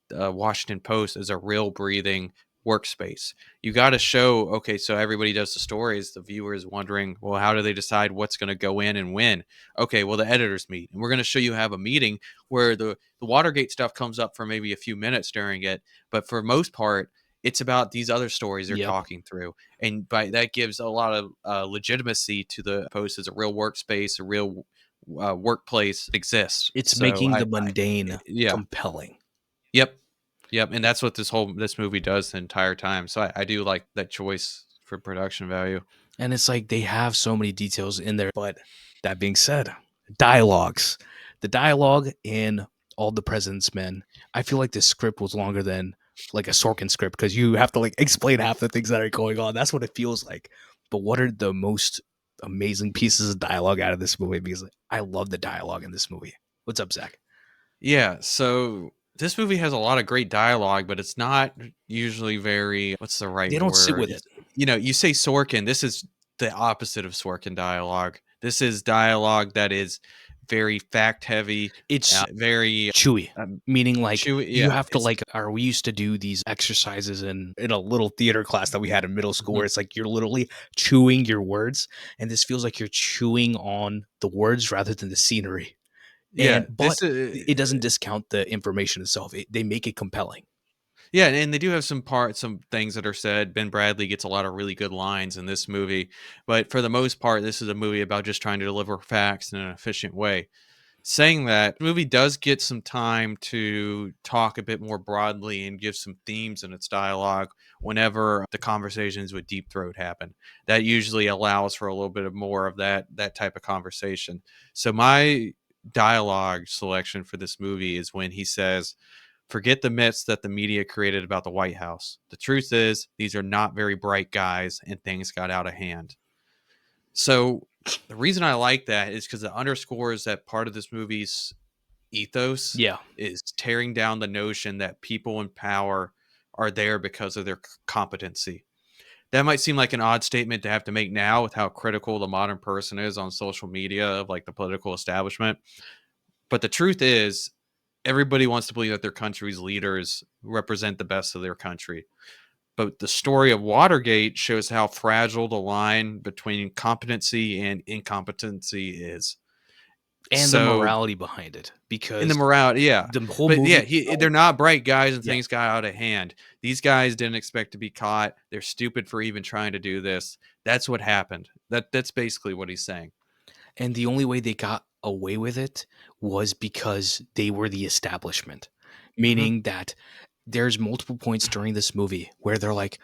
Washington Post as a real breathing workspace. You got to show, okay, so everybody does the stories. The viewer is wondering, well, how do they decide what's going to go in and when? Okay, well, the editors meet, and we're going to show you have a meeting where the Watergate stuff comes up for maybe a few minutes during it, but for most part, it's about these other stories they're yep. talking through, and by that gives a lot of legitimacy to the Post as a real workspace, a real workplace exists. It's So making I the mundane yeah, compelling. yep. Yep, and that's what this movie does the entire time. So I do like that choice for production value. And it's like they have so many details in there. But that being said, dialogues. The dialogue in All the President's Men, I feel like this script was longer than like a Sorkin script because you have to like explain half the things that are going on. That's what it feels like. But what are the most amazing pieces of dialogue out of this movie? Because I love the dialogue in this movie. What's up, Zach? Yeah, so this movie has a lot of great dialogue, but it's not usually very what's the right They don't sit word? with it. You say Sorkin, this is the opposite of Sorkin dialogue. This is dialogue that is very fact heavy, It's very chewy, meaning like chewy. you Yeah, have to it's like, or we used to do these exercises in a little theater class that we had in middle school mhm. where it's like you're literally chewing your words, and this feels like you're chewing on the words rather than the scenery. Yeah, And but this it doesn't discount the information itself. They make it compelling. Yeah, and they do have some things that are said. Ben Bradley gets a lot of really good lines in this movie, but for the most part, this is a movie about just trying to deliver facts in an efficient way. Saying that, the movie does get some time to talk a bit more broadly and give some themes in its dialogue whenever the conversations with Deep Throat happen. That usually allows for a little bit of more of that type of conversation. So my dialogue selection for this movie is when he says, forget the myths that the media created about the White House. The truth is, these are not very bright guys, and things got out of hand. So, the reason I like that is because it underscores that part of this movie's ethos Yeah, is tearing down the notion that people in power are there because of their competency. That might seem like an odd statement to have to make now with how critical the modern person is on social media of like the political establishment. But the truth is, everybody wants to believe that their country's leaders represent the best of their country. But the story of Watergate shows how fragile the line between competency and incompetency is. And the So morality behind it, in the because morale, yeah. the whole But yeah, movie. they're not bright guys and Yeah. things got out of hand. These guys didn't expect to be caught. They're stupid for even trying to do this. That's what happened. That's basically what he's saying. And the only way they got away with it was because they were the establishment. Hmm. Meaning that there's multiple points during this movie where they're like,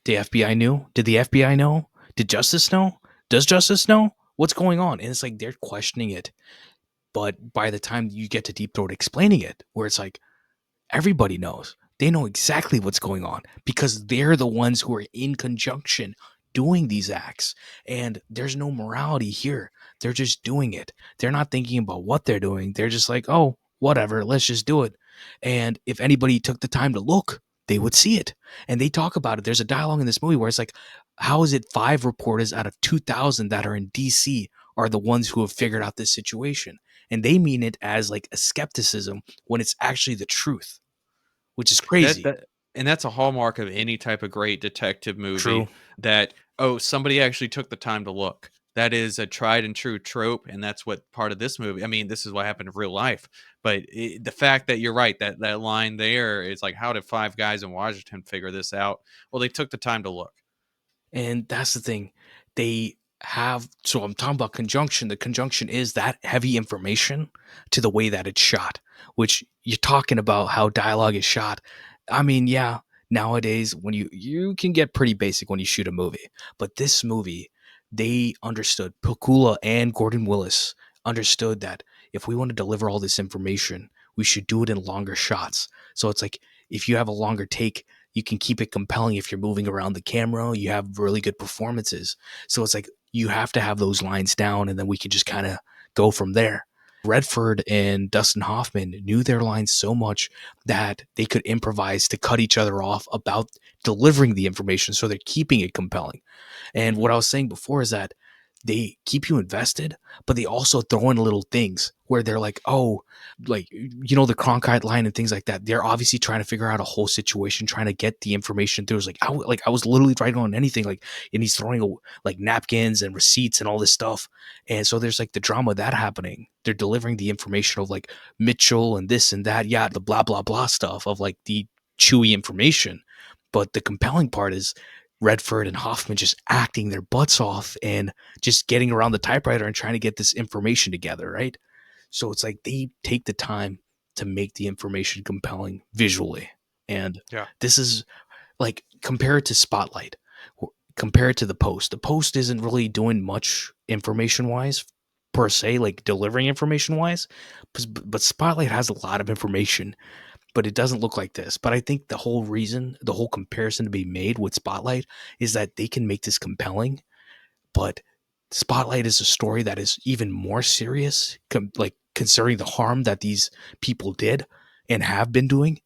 the FBI knew? Did the FBI know? Did Justice know? Does Justice know? What's going on? And it's like they're questioning it. But by the time you get to Deep Throat explaining it, where it's like everybody knows. They know exactly what's going on because they're the ones who are in conjunction doing these acts. And there's no morality here. They're just doing it. They're not thinking about what they're doing. They're just like, oh, whatever, let's just do it. And if anybody took the time to look, they would see it. And they talk about it. There's a dialogue in this movie where it's like, how is it 5 reporters out of 2,000 that are in DC are the ones who have figured out this situation? And they mean it as like a skepticism when it's actually the truth, which is That crazy. that and that's a hallmark of any type of great detective movie True. that, oh, somebody actually took the time to look. That is a tried and true trope, and that's what part of this movie. I mean, this is what happened in real life. But the fact that you're right, that line there is like, how did 5 guys in Washington figure this out? Well, they took the time to look. And that's the thing. They have, so I'm talking about conjunction. The conjunction is that heavy information to the way that it's shot, which you're talking about how dialogue is shot. I mean, yeah, nowadays when you can get pretty basic when you shoot a movie, but this movie, they understood, Pakula and Gordon Willis understood that if we want to deliver all this information, we should do it in longer shots. So it's like if you have a longer take, you can keep it compelling. If you're moving around the camera, you have really good performances. So it's like you have to have those lines down, and then we can just kind of go from there. Redford and Dustin Hoffman knew their lines so much that they could improvise to cut each other off about delivering the information, so they're keeping it compelling. And what I was saying before is that they keep you invested, but they also throw in little things where they're like, oh, like, the Cronkite line and things like that. They're obviously trying to figure out a whole situation, trying to get the information through. It's like, I was literally writing on anything, like, and he's throwing like napkins and receipts and all this stuff. And so there's like the drama of that happening. They're delivering the information of like Mitchell and this and that. Yeah, the blah, blah, blah stuff of like the chewy information. But the compelling part is Redford and Hoffman just acting their butts off and just getting around the typewriter and trying to get this information together, right? So it's like they take the time to make the information compelling visually. And Yeah. this is like, compare it to Spotlight, compare it to The Post. The Post isn't really doing much information wise per se, like delivering information wise, but Spotlight has a lot of information, but it doesn't look like this. But I think the whole comparison to be made with Spotlight is that they can make this compelling, but Spotlight is a story that is even more serious, like considering the harm that these people did and have been doing,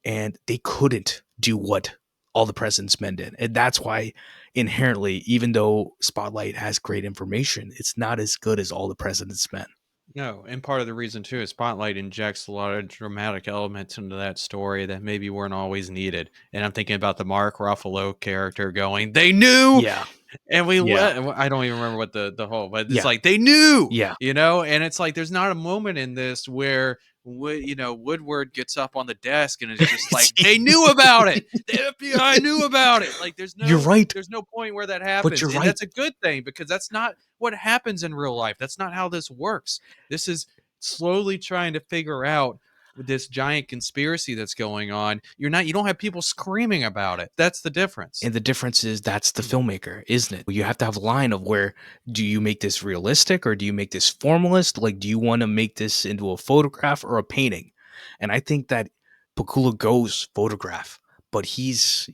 and they couldn't do what All the President's Men did. And that's why inherently, even though Spotlight has great information, it's not as good as All the President's Men. No, and part of the reason too is Spotlight injects a lot of dramatic elements into that story that maybe weren't always needed. And I'm thinking about the Mark Ruffalo character going, "They knew," Yeah. and we Yeah. let. I don't even remember what the whole, but it's Yeah. like they knew, Yeah. and it's like there's not a moment in this where Woodward gets up on the desk and is just like they knew about it. The FBI knew about it. Like You're right, there's no point where that but happens, you're and right. that's a good thing because that's not what happens in real life. That's not how this works. This is slowly trying to figure out this giant conspiracy that's going on. You don't have people screaming about it. That's the difference. And the difference is that's the filmmaker, isn't it? You have to have a line of where do you make this realistic or do you make this formalist? Like, do you want to make this into a photograph or a painting? And I think that Pakula goes photograph, but he's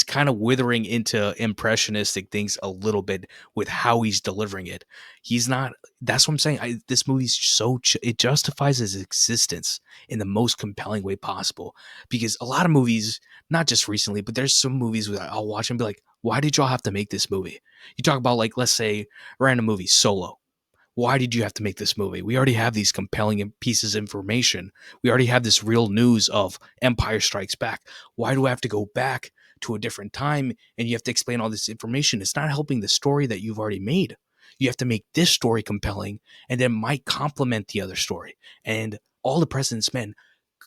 kind of withering into impressionistic things a little bit with how he's delivering it. He's not. That's what I'm saying. This movie's it justifies his existence in the most compelling way possible, because a lot of movies, not just recently, but there's some movies that I'll watch and be like, why did y'all have to make this movie? You talk about, like, let's say a random movie, Solo. Why did you have to make this movie? We already have these compelling pieces of information. We already have this real news of Empire Strikes Back. Why do I have to go back to a different time and you have to explain all this information. It's not helping the story that you've already made. You have to make this story compelling and then might complement the other story. And All the President's Men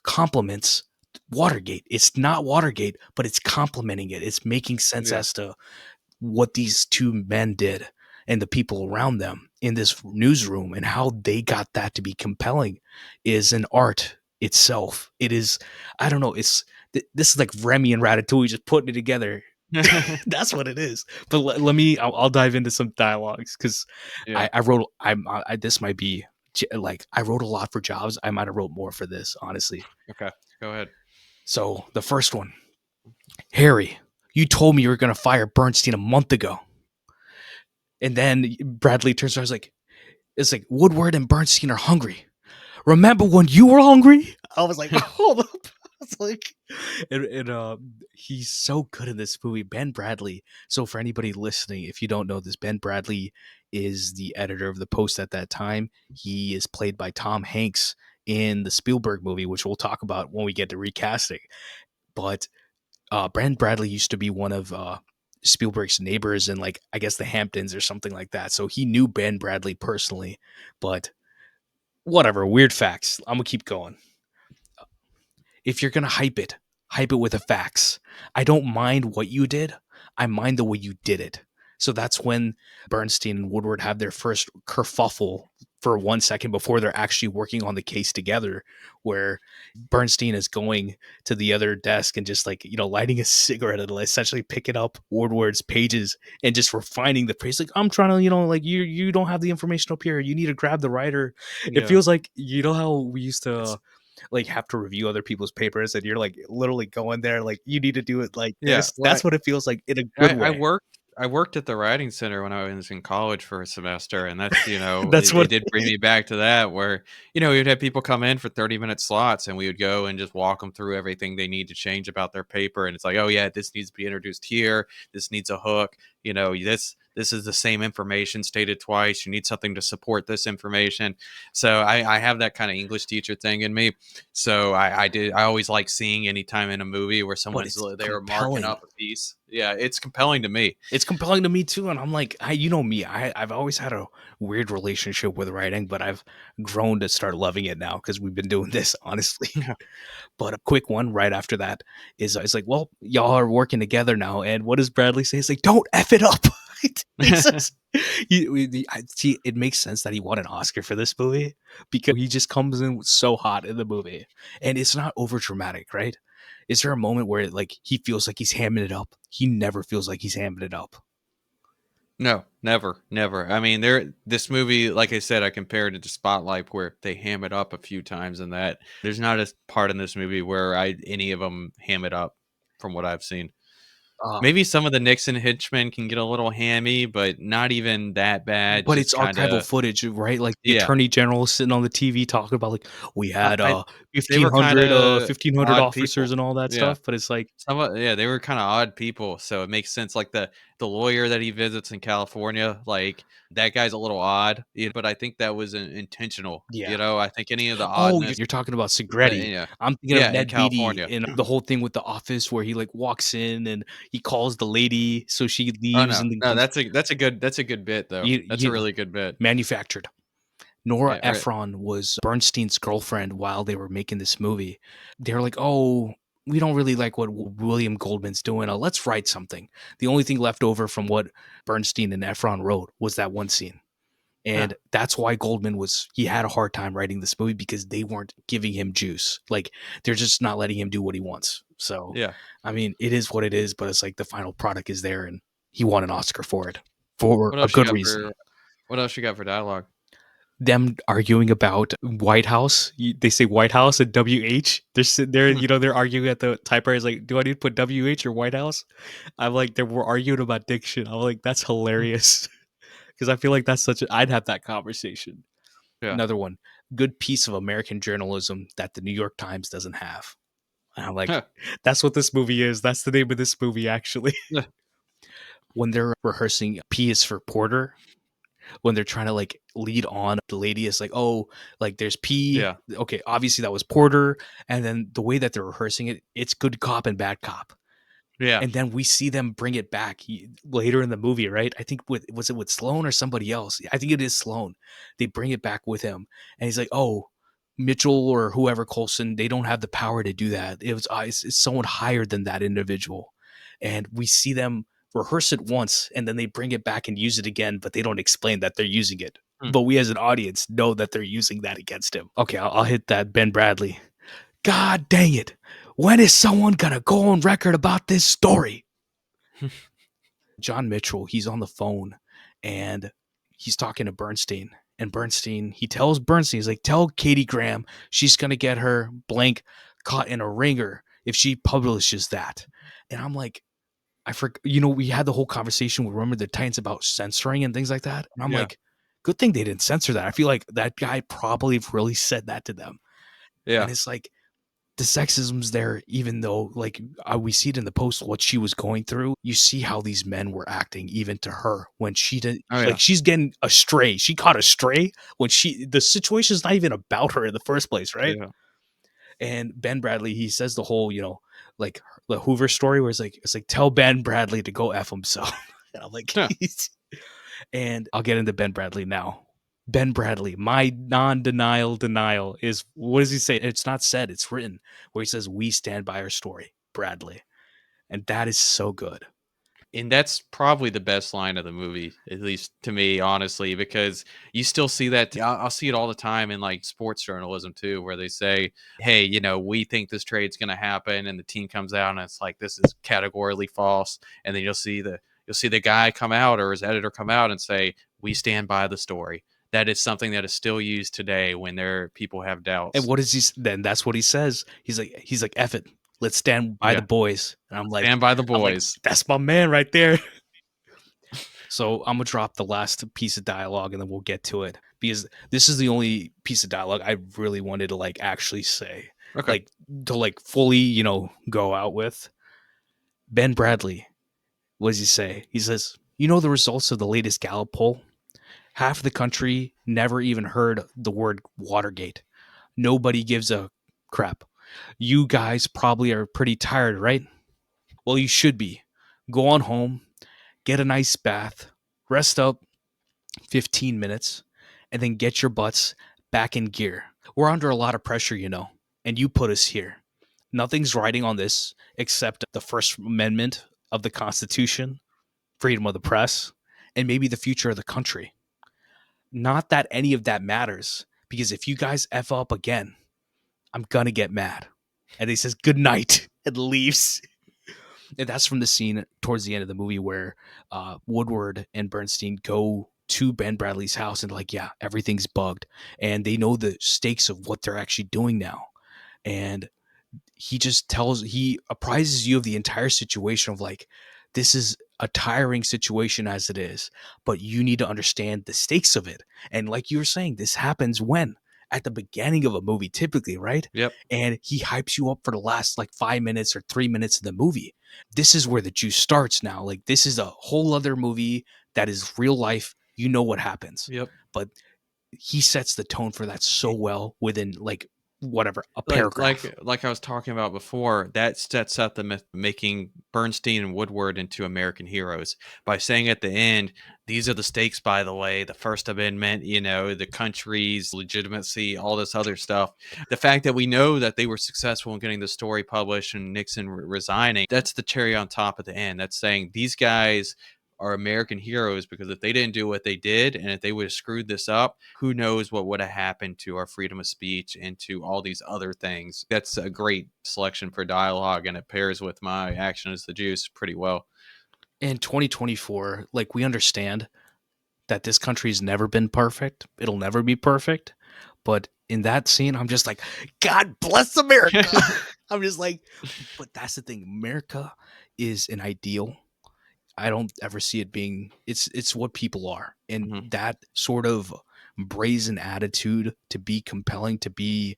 complements Watergate. It's not Watergate, but it's complementing it. It's making sense Yeah. as to what these two men did and the people around them in this newsroom and how they got that to be compelling is an art itself. It is, I don't know, this is like Remy and Ratatouille just putting it together. That's what it is. But let me, I'll dive into some dialogues because Yeah. I wrote, this might be like, I wrote a lot for jobs. I might have wrote more for this, honestly. Okay. Go ahead. So the first one, Harry, you told me you were going to fire Bernstein a month ago. And then Bradley turns around, it's like Woodward and Bernstein are hungry. Remember when you were hungry? I was like, hold up. I was like, he's so good in this movie, Ben Bradley. So for anybody listening, if you don't know this, Ben Bradley is the editor of the Post at that time. He is played by Tom Hanks in the Spielberg movie, which we'll talk about when we get to recasting. But Ben Bradley used to be one of Spielberg's neighbors in, like, I guess the Hamptons or something like that. So he knew Ben Bradley personally. But whatever, weird facts. I'm gonna keep going. If you're gonna hype it with the facts. I don't mind what you did. I mind the way you did it. So that's when Bernstein and Woodward have their first kerfuffle for 1 second before they're actually working on the case together, where Bernstein is going to the other desk and just, like, lighting a cigarette and essentially picking up Woodward's pages and just refining the page. Like, I'm trying to, like, you don't have the information up here. You need to grab the writer. It Yeah. feels like, how we used to like have to review other people's papers and you're like literally going there like you need to do it like Yeah. this. Well, That's what it feels like in a good I way. worked I worked at the writing center when I was in college for a semester, and that's, That's it what did bring me back to that where, we'd have people come in for 30-minute slots, and we would go and just walk them through everything they need to change about their paper, and it's like, "Oh, yeah, this needs to be introduced here. This needs a hook. This is the same information stated twice. You need something to support this information." So I have that kind of English teacher thing in me. So I always like seeing anytime in a movie where but someone's it's they were marking compelling. up a piece. Yeah, it's compelling to me. It's compelling to me too, and I'm like, you know me, I've always had a weird relationship with writing, but I've grown to start loving it now because we've been doing this, honestly. But a quick one right after that is it's like, well, y'all are working together now, and what does Bradley say? It's like, don't F it up. It makes sense. See, it makes sense that he won an Oscar for this movie because he just comes in so hot in the movie, and it's not over dramatic, right? Is there a moment where like he feels like he's hamming it up? He never feels like he's hamming it up. No, never, never. I mean, this movie, like I said, I compared it to Spotlight, where they ham it up a few times, and that there's not a part in this movie where any of them ham it up, from what I've seen. Uh, Maybe some of the Nixon henchmen can get a little hammy, but not even that bad. but it's Just kind archival of, footage, right? Like the yeah. attorney general sitting on the TV talking about like we had They were kind of 1500 odd officers people. and all that Yeah. stuff. But it's like, Yeah, they were kind of odd people, so it makes sense. Like the lawyer that he visits in California, like that guy's a little odd, but I think that was intentional. yeah. I think any of the Oh, oddness, you're talking about Segretti. yeah, I'm thinking of yeah, in Ned Beatty California. in the whole thing with the office where he like walks in and he calls the lady so she Oh leaves no, and then no, comes that's a good bit though. you, That's a you really good bit. manufactured. Nora Yeah, right. Ephron was Bernstein's girlfriend while they were making this movie. They're like, oh, we don't really like what William Goldman's doing. Let's write something. The only thing left over from what Bernstein and Ephron wrote was that one scene. Huh. And that's why he had a hard time writing this movie because they weren't giving him juice. Like they're just not letting him do what he wants. So, Yeah. I mean, it is what it is, but it's like the final product is there and he won an Oscar for it for What a else you good got reason. for What else you got for dialogue? Them arguing about White House. They say White House and WH. They're sitting there, they're arguing at the typewriter. It's like, do I need to put WH or White House? I'm like, they were arguing about diction. I'm like, that's hilarious. Because I feel like I'd have that conversation. Yeah. Another one, good piece of American journalism that the New York Times doesn't have. And I'm like, Huh. that's what this movie is. That's the name of this movie, actually. Yeah. When they're rehearsing P is for Porter, when they're trying to like lead on the lady is like, oh, like there's P. Yeah. Okay, obviously that was Porter. And then the way that they're rehearsing it, it's good cop and bad cop. Yeah. And then we see them bring it back later in the movie, right? I think was it with Sloane or somebody else? I think it is Sloane. They bring it back with him, and he's like, "Oh, Mitchell or whoever Coulson, they don't have the power to do that. It's someone higher than that individual." And we see them rehearse it once, and then they bring it back and use it again, but they don't explain that they're using it. Hmm. But we as an audience know that they're using that against him. Okay, I'll hit that Ben Bradley. God dang it. When is someone going to go on record about this story? John Mitchell, he's on the phone and he's talking to Bernstein. And Bernstein, he tells Bernstein, he's like, tell Katie Graham she's going to get her blank caught in a ringer if she publishes that. And I'm like, I forgot, we had the whole conversation with Remember the Titans about censoring and things like that. And I'm Yeah. like, good thing they didn't censor that. I feel like that guy probably really said that to them. Yeah. And it's like, the sexism's there, even though we see it in the post what she was going through. You see how these men were acting even to her when she did, Oh yeah. she's getting a stray. She caught a stray when the situation's not even about her in the first place, right? Yeah. And Ben Bradley, he says the whole, like the Hoover story where it's like tell Ben Bradley to go F himself. And I'm like, Yeah. and I'll get into Ben Bradley now. Ben Bradley, my denial is, what does he say? It's not said, it's written, where he says, we stand by our story, Bradley. And that is so good. And that's probably the best line of the movie, at least to me, honestly, because you still see that. I'll see it all the time in like sports journalism too, where they say, "Hey, we think this trade's going to happen," and the team comes out and it's like, "This is categorically false," and then you'll see the guy come out or his editor come out and say, "We stand by the story." That is something that is still used today when people have And doubts. what is he then? That's what he says. He's like, F it. Let's stand by Yeah, the boys. And stand by the I'm like, boys. that's my man right there. So I'm gonna drop the last piece of dialogue and then we'll get to it because this is the only piece of dialogue I really wanted to actually say, Okay. like to fully go out with. Ben Bradley, what does he say? He says, the results of the latest Gallup poll? Half the country never even heard the word Watergate. Nobody gives a crap. You guys probably are pretty tired, right? Well, you should be. Go on home, get a nice bath, rest up 15 minutes, and then get your butts back in gear. We're under a lot of pressure, and you put us here. Nothing's riding on this except the First Amendment of the Constitution, freedom of the press, and maybe the future of the country. Not that any of that matters, because if you guys F up again, I'm gonna get mad. And he says, good night, and leaves. And that's from the scene towards the end of the movie where Woodward and Bernstein go to Ben Bradley's house and like, yeah, everything's bugged. And they know the stakes of what they're actually doing now. And he apprises you of the entire situation of like, this is a tiring situation as it is, but you need to understand the stakes of it. And like you were saying, this happens when? At the beginning of a movie, typically, right? Yep. And he hypes you up for the last 5 minutes or 3 minutes of the movie. This is where the juice starts now. Like, this is a whole other movie that is real life. You know what happens. Yep. But he sets the tone for that so well within whatever, a like paragraph. like I was talking about before, that sets up the myth, making Bernstein and Woodward into American heroes by saying at the end, "These are the stakes, by the way, the First Amendment, the country's legitimacy, all this other stuff." The fact that we know that they were successful in getting the story published and Nixon resigning, that's the cherry on top at the end. That's saying these guys are American heroes because if they didn't do what they did and if they would have screwed this up, who knows what would have happened to our freedom of speech and to all these other things. That's a great selection for dialogue and it pairs with my action as the juice pretty well. In 2024, we understand that this country's never been perfect. It'll never be perfect. But in that scene, I'm just like, God bless America. I'm just like, but that's the thing. America is an ideal. I don't ever see it being it's what people are. And Mhm. that sort of brazen attitude to be compelling, to be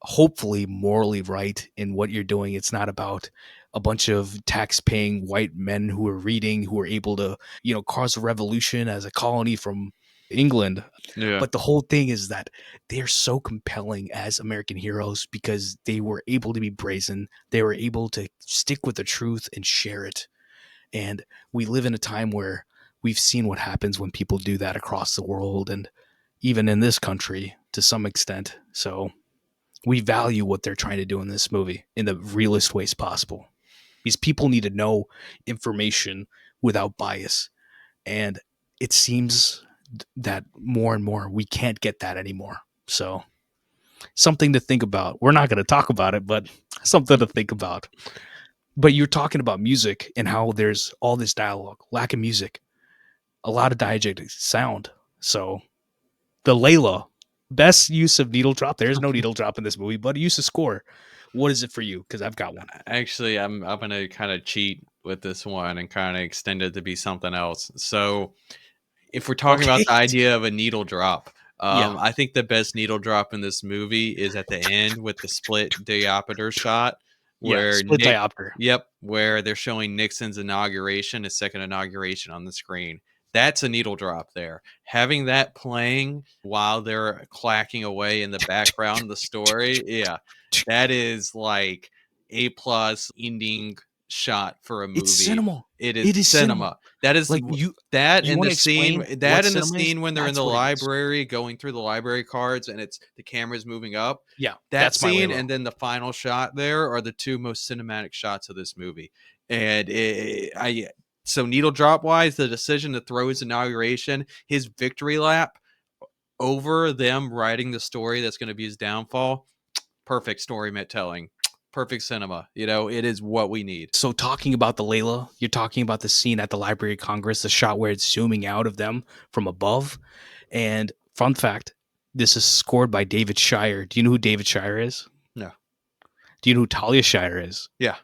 hopefully morally right in what you're doing. It's not about a bunch of tax paying white men who are able to, cause a revolution as a colony from England. Yeah. But the whole thing is that they're so compelling as American heroes because they were able to be brazen. They were able to stick with the truth and share it. And we live in a time where we've seen what happens when people do that across the world and even in this country to some extent. So we value what they're trying to do in this movie in the realest ways possible. These people need to know information without bias. And it seems that more and more we can't get that anymore. So something to think about. We're not going to talk about it, but something to think about. But you're talking about music and how there's all this dialogue, lack of music, a lot of diegetic sound. So the Layla, best use of needle drop. There is no needle drop in this movie, but use of score. What is it for you? Because I've got one. Actually, I'm gonna kind of cheat with this one and kind of extend it to be something else. So, if we're talking about Okay. the idea of a needle drop, Yeah. I think the best needle drop in this movie is at the end with the split diopter shot Yeah. where Split Nick, diopter. yep, where they're showing Nixon's inauguration, his second inauguration on the screen. That's a needle drop there. Having that playing while they're clacking away in the background, the story, yeah, that is like A plus ending shot for a It's movie. cinema. It is It is cinema. cinema. That is Like you that you in want the to explain scene, what that in the cinema is? scene when they're in That's the what it is. library going through the library cards and it's the camera's moving up. Yeah, That that's my scene Layla. and then the final shot there are the two most cinematic shots of this movie. And I so needle drop wise, the decision to throw his inauguration, his victory lap over them writing the story that's going to be his downfall, perfect story telling, perfect cinema. You know, it is what we need. So talking about the Layla, you're talking about the scene at the Library of Congress, the shot where it's zooming out of them from above. And fun fact, this is scored by David Shire. Do you know who David Shire is? No. Do you know who Talia Shire is? Yeah.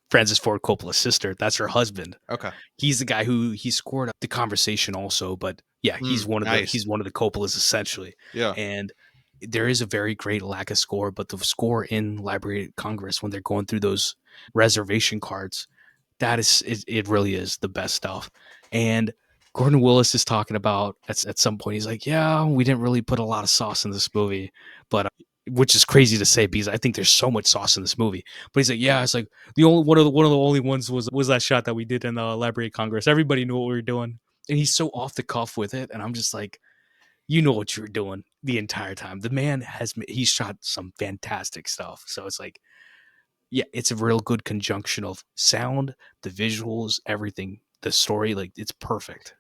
Francis Ford Coppola's sister. That's her husband. Okay. He's the guy who he scored The Conversation also, but yeah, he's Nice. one of the Coppolas essentially. Yeah. And there is a very great lack of score, but the score in Library of Congress when they're going through those reservation cards, that is it really is the best stuff. And Gordon Willis is talking about at some point he's like, yeah, we didn't really put a lot of sauce in this movie, but which is crazy to say because I think there's so much sauce in this movie. But he's like, yeah, it's like the only one of the only ones was that shot that we did in the Library of Congress. Everybody knew what we were doing, and he's so off the cuff with it, and I'm just like, you know what you were doing the entire time. The man he's shot some fantastic stuff. So it's like, yeah, it's a real good conjunction of sound, the visuals, everything, the story. Like it's perfect.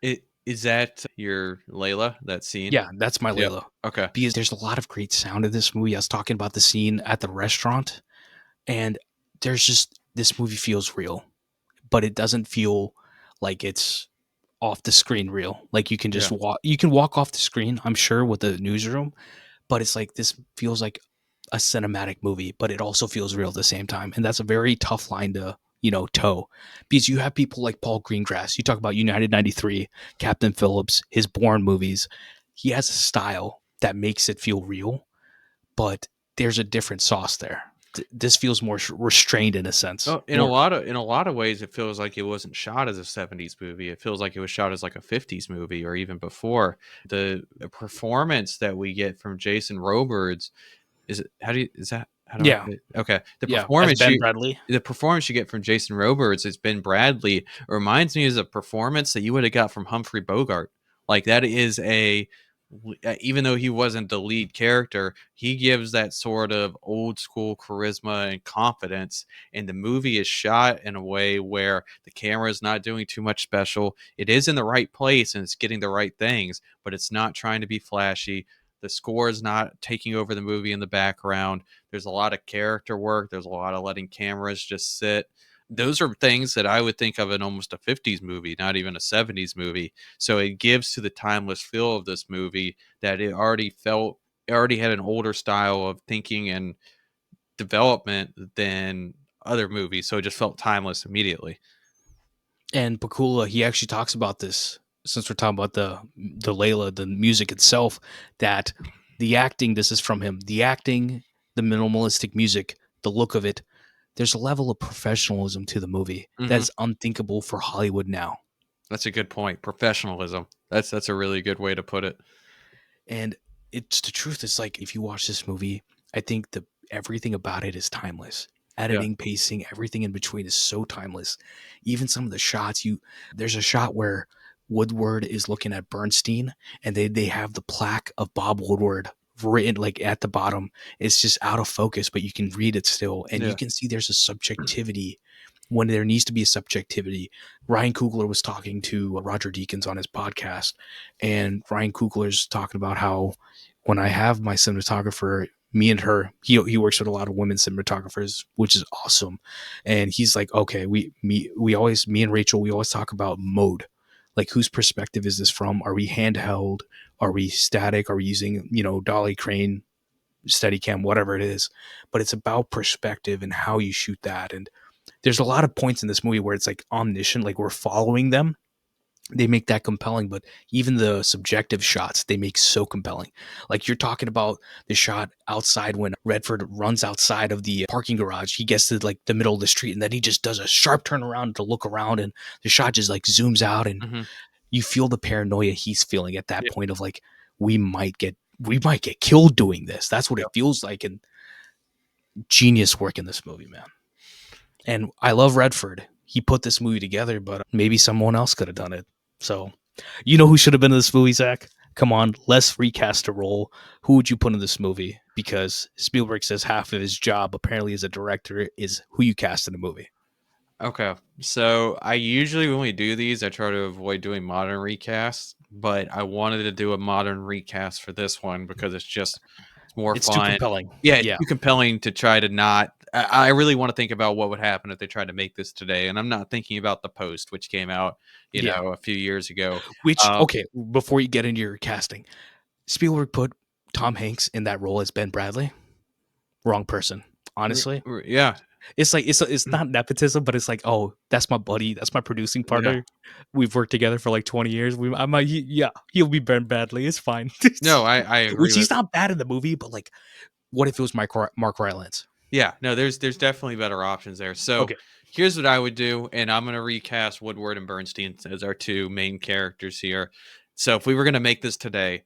Is that your Layla, that scene? Yeah, that's my Yep. Layla. Okay. Because there's a lot of great sound in this movie. I was talking about the scene at the restaurant, and there's just this movie feels real, but it doesn't feel like it's off the screen real. Like you can just Yeah. walk off the screen, I'm sure, with the newsroom, but it's like this feels like a cinematic movie, but it also feels real at the same time. And that's a very tough line to, toe. Because you have people like Paul Greengrass. You talk about United 93, Captain Phillips, his Bourne movies. He has a style that makes it feel real, but there's a different sauce there. This feels more restrained in a sense. Oh, in a lot of ways, it feels like it wasn't shot as a '70s movie. It feels like it was shot as like a '50s movie, or even before. The performance that we get from Jason Robards is it? How do you is that? How do I Yeah, say it? Okay, yeah. As Ben Bradley. the performance you get from Jason Robards is Ben Bradley reminds me of a performance that you would have got from Humphrey Bogart. Like that is even though he wasn't the lead character, he gives that sort of old school charisma and confidence. And the movie is shot in a way where the camera is not doing too much special. It is in the right place and it's getting the right things, but it's not trying to be flashy. The score is not taking over the movie in the background. There's a lot of character work. There's a lot of letting cameras just sit. Those are things that I would think of in almost a '50s movie, not even a '70s movie. So it gives to the timeless feel of this movie that it already had an older style of thinking and development than other movies. So it just felt timeless immediately. And Pakula, he actually talks about this since we're talking about the Layla, the music itself, that the acting, this is from him, the acting, the minimalistic music, the look of it, there's a level of professionalism to the movie that Hmm. is unthinkable for Hollywood now. That's a good point. Professionalism. That's a really good way to put it. And it's the truth. It's like if you watch this movie, I think the everything about it is timeless. Yeah. Editing, pacing, everything in between is so timeless. Even some of the shots, there's a shot where Woodward is looking at Bernstein, and they have the plaque of Bob Woodward written like at the bottom. It's just out of focus, but you can read it still, and you Yeah. can see there's a subjectivity when there needs to be a subjectivity. Ryan Coogler was talking to Roger Deakins on his podcast, and Ryan Coogler's talking about how when I have my cinematographer, me and her, he works with a lot of women cinematographers, which is awesome. And he's like, okay, me and Rachel, we always talk about mode. Like, whose perspective is this from? Are we handheld? Are we static? Are we using, dolly crane, Steadicam, whatever it is? But it's about perspective and how you shoot that. And there's a lot of points in this movie where it's like omniscient, like we're following them. They make that compelling, but even the subjective shots they make so compelling. Like you're talking about the shot outside when Redford runs outside of the parking garage. He gets to like the middle of the street, and then he just does a sharp turn around to look around, and the shot just like zooms out, and Hmm. you feel the paranoia he's feeling at that Yeah. point of like we might get killed doing this. That's what Yeah. it feels like. And genius work in this movie, man. And I love Redford. He put this movie together, but maybe someone else could have done it. So, you know who should have been in this movie, Zach? Come on, let's recast a role. Who would you put in this movie? Because Spielberg says half of his job, apparently, as a director, is who you cast in a movie. Okay. So I usually, when we do these, I try to avoid doing modern recasts, but I wanted to do a modern recast for this one because it's more It's too fun. compelling. Yeah, it's Yeah, too compelling to try to not. I really want to think about what would happen if they tried to make this today, and I'm not thinking about The Post, which came out, yeah. a few years ago. Which, Um, okay, before you get into your casting, Spielberg put Tom Hanks in that role as Ben Bradley. Wrong person, honestly. yeah, It's not nepotism, but it's like, oh, that's my buddy, that's my producing yeah. partner. We've worked together for like 20 years. Yeah, he'll be burned badly. It's fine. No, I agree Which with. he's not bad in the movie, but like, what if it was Mark Rylance? Yeah, no, there's definitely better options there. So Okay, here's what I would do, and I'm gonna recast Woodward and Bernstein as our two main characters here. So if we were gonna make this today,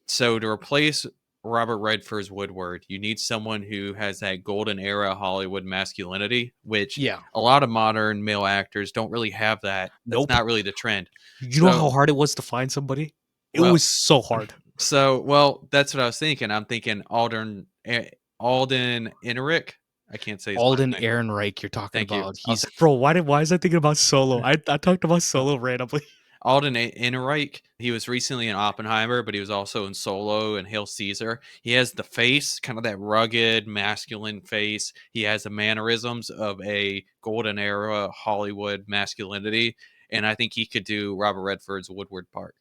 so to replace Robert Redford's Woodward, you need someone who has that golden era Hollywood masculinity, which yeah, a lot of modern male actors don't really have that. That's nope. not really the trend. You know how So, hard it was to find somebody? It well, was so hard. that's what I was thinking. I'm thinking Alden Ehrenreich. I can't say his last Alden name. Ehrenreich, you're talking Thank you. about. He's bro. Why is I thinking about Solo? I talked about Uh, Solo randomly. Alden Ehrenreich. He was recently in Oppenheimer, but he was also in Solo and Hail Caesar. He has the face, kind of that rugged, masculine face. He has the mannerisms of a golden era Hollywood masculinity, and I think he could do Robert Redford's Woodward part.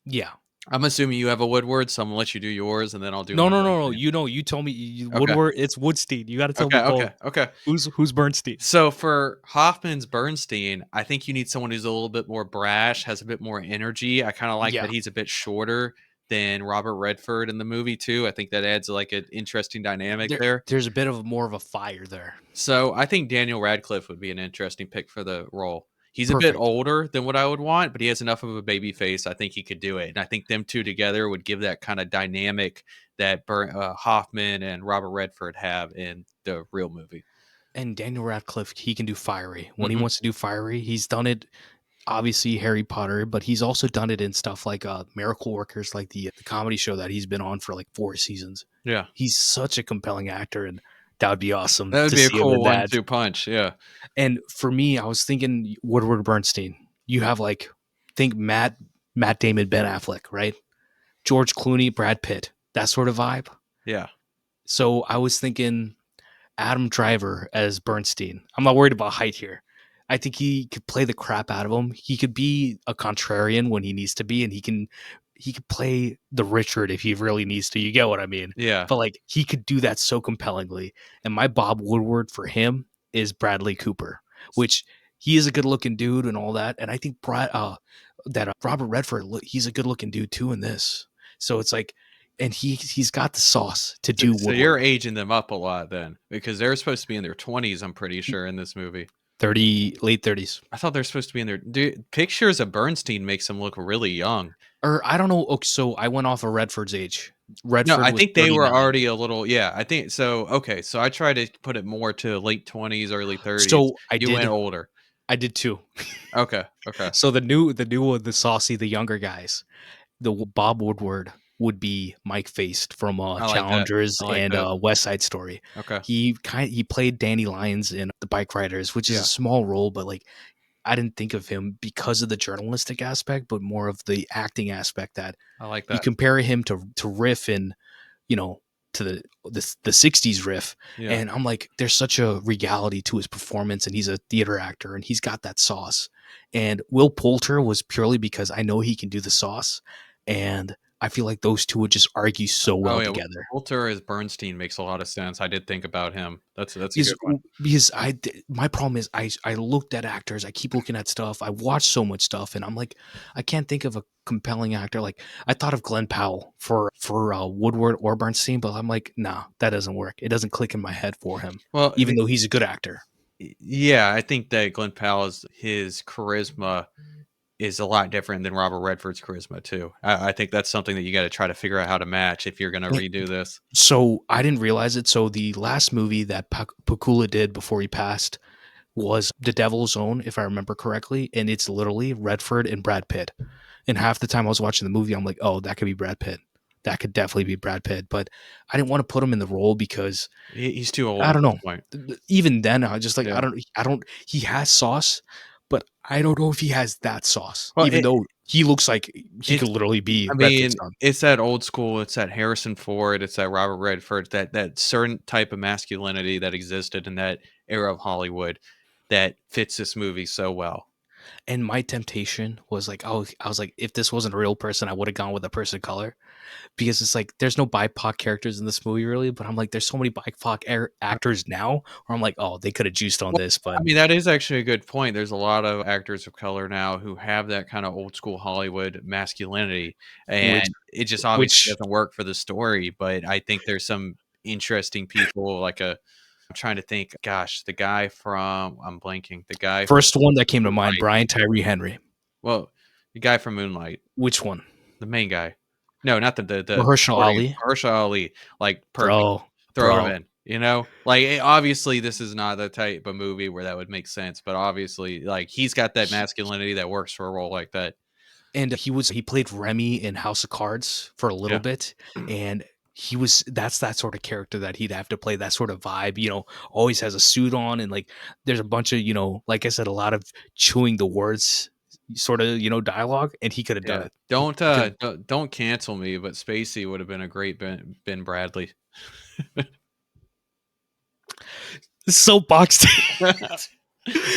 Yeah. I'm assuming you have a Woodward, so I'm gonna let you do yours, and then I'll do No, my no, no, no. Bernstein. You told me Okay. Woodward. It's Woodstein. You got to tell me Okay. both. Okay. Okay. Who's Bernstein? So for Hoffman's Bernstein, I think you need someone who's a little bit more brash, has a bit more energy. I kind of like Yeah. that he's a bit shorter than Robert Redford in the movie too. I think that adds like an interesting dynamic there. There's a bit of more of a fire there. So I think Daniel Radcliffe would be an interesting pick for the role. He's a bit Perfect. older than what I would want, but he has enough of a baby face. I think he could do it, and I think them two together would give that kind of dynamic that Hoffman and Robert Redford have in the real movie. And Daniel Radcliffe, he can do fiery. When he Hmm. wants to do fiery, he's done it. Obviously, Harry Potter, but he's also done it in stuff like Miracle Workers, like the comedy show that he's been on for like 4 seasons. Yeah. He's such a compelling actor, and that would be awesome That would to be a see him cool in that. 1-2 punch, yeah. And for me, I was thinking Woodward Bernstein. You have like think Matt Damon, Ben Affleck, right? George Clooney, Brad Pitt, that sort of vibe. Yeah. So I was thinking Adam Driver as Bernstein. I'm not worried about height here. I think he could play the crap out of him. He could be a contrarian when he needs to be, and he could play the Richard if he really needs to. You get what I mean? Yeah. But like he could do that so compellingly. And my Bob Woodward for him is Bradley Cooper, which he is a good looking dude and all that. And I think Robert Redford, he's a good looking dude too in this. So it's like, and he's got the sauce to do So you're Woodward. aging them up a lot then, because they're supposed to be in their 20s, I'm pretty sure, in this movie. late 30s. I thought they're supposed to be in their pictures of Bernstein makes him look really young. Or I don't know. Okay, so I went off of Redford's age. No, Redford I was think they were 39. already a little yeah, I think so, okay, so I try to put it more to late 20s, early 30s. So I You went did. older. I did too. Okay, okay. So the new one, the saucy, the younger guys, Bob Woodward would be Mike Faced from I like that. Challengers I like and that. West Side Story. Okay. He played Danny Lyons in The Bike Riders, which is a Yeah, small role, but like I didn't think of him because of the journalistic aspect, but more of the acting aspect that I like you that. compare him to Riff in, you know, to the 60s Riff, Yeah. and I'm like, there's such a regality to his performance, and he's a theater actor and he's got that sauce. And Will Poulter was purely because I know he can do the sauce, and I feel like those two would just argue so Oh, well yeah, together. Walter as Bernstein makes a lot of sense. I did think about him. That's a Because good one. my problem is I looked at actors, I keep looking at stuff, I watch so much stuff, and I'm like, I can't think of a compelling actor. Like I thought of Glenn Powell for Woodward or Bernstein, but I'm like, nah, that doesn't work. It doesn't click in my head for him, Well, even though he's a good actor. yeah, I think that Glenn Powell's his charisma is a lot different than Robert Redford's charisma too. I think that's something that you gotta try to figure out how to match if you're gonna Eh, redo this. So I didn't realize it. So the last movie that Pakula did before he passed was The Devil's Own, if I remember correctly, and it's literally Redford and Brad Pitt. And half the time I was watching the movie, I'm like, oh, that could be Brad Pitt. That could definitely be Brad Pitt. But I didn't want to put him in the role because He's too old I at don't this know. point. Even then, I was just like, Yeah. I don't. He has sauce, but I don't know if he has that sauce. Well, Even though he looks like he could it's literally be I Redford's mean, son. it's that old school, it's that Harrison Ford, it's that Robert Redford, that certain type of masculinity that existed in that era of Hollywood that fits this movie so well. And my temptation was like, I was like, if this wasn't a real person, I would have gone with a person of color. Because it's like there's no BIPOC characters in this movie really, but I'm like there's so many BIPOC actors now where I'm like, oh, they could have juiced on Well, this, but I mean, that is actually a good point. There's a lot of actors of color now who have that kind of old school Hollywood masculinity, and which it just obviously which doesn't work for the story. But I think there's some interesting people. I'm trying to think. Gosh, the guy from I'm blanking. The guy from first one that came to mind, Moonlight. Brian Tyree Henry. Well, the guy from Moonlight, Which one? the main guy. No, not the Mahershala supporting Ali, Mahershala Ali. Like perfect. bro, Throw him bro. in. You know, like obviously this is not the type of movie where that would make sense, but obviously, like he's got that He, masculinity that works for a role like that. and he played Remy in House of Cards for a little Yeah, bit, and that's that sort of character that he'd have to play, that sort of vibe, always has a suit on, and like there's a bunch of, like I said, a lot of chewing the words sort of, dialogue, and he could have done yeah. it. He could have. Don't cancel me, but Spacey would have been a great Ben Bradley. Soapbox. Get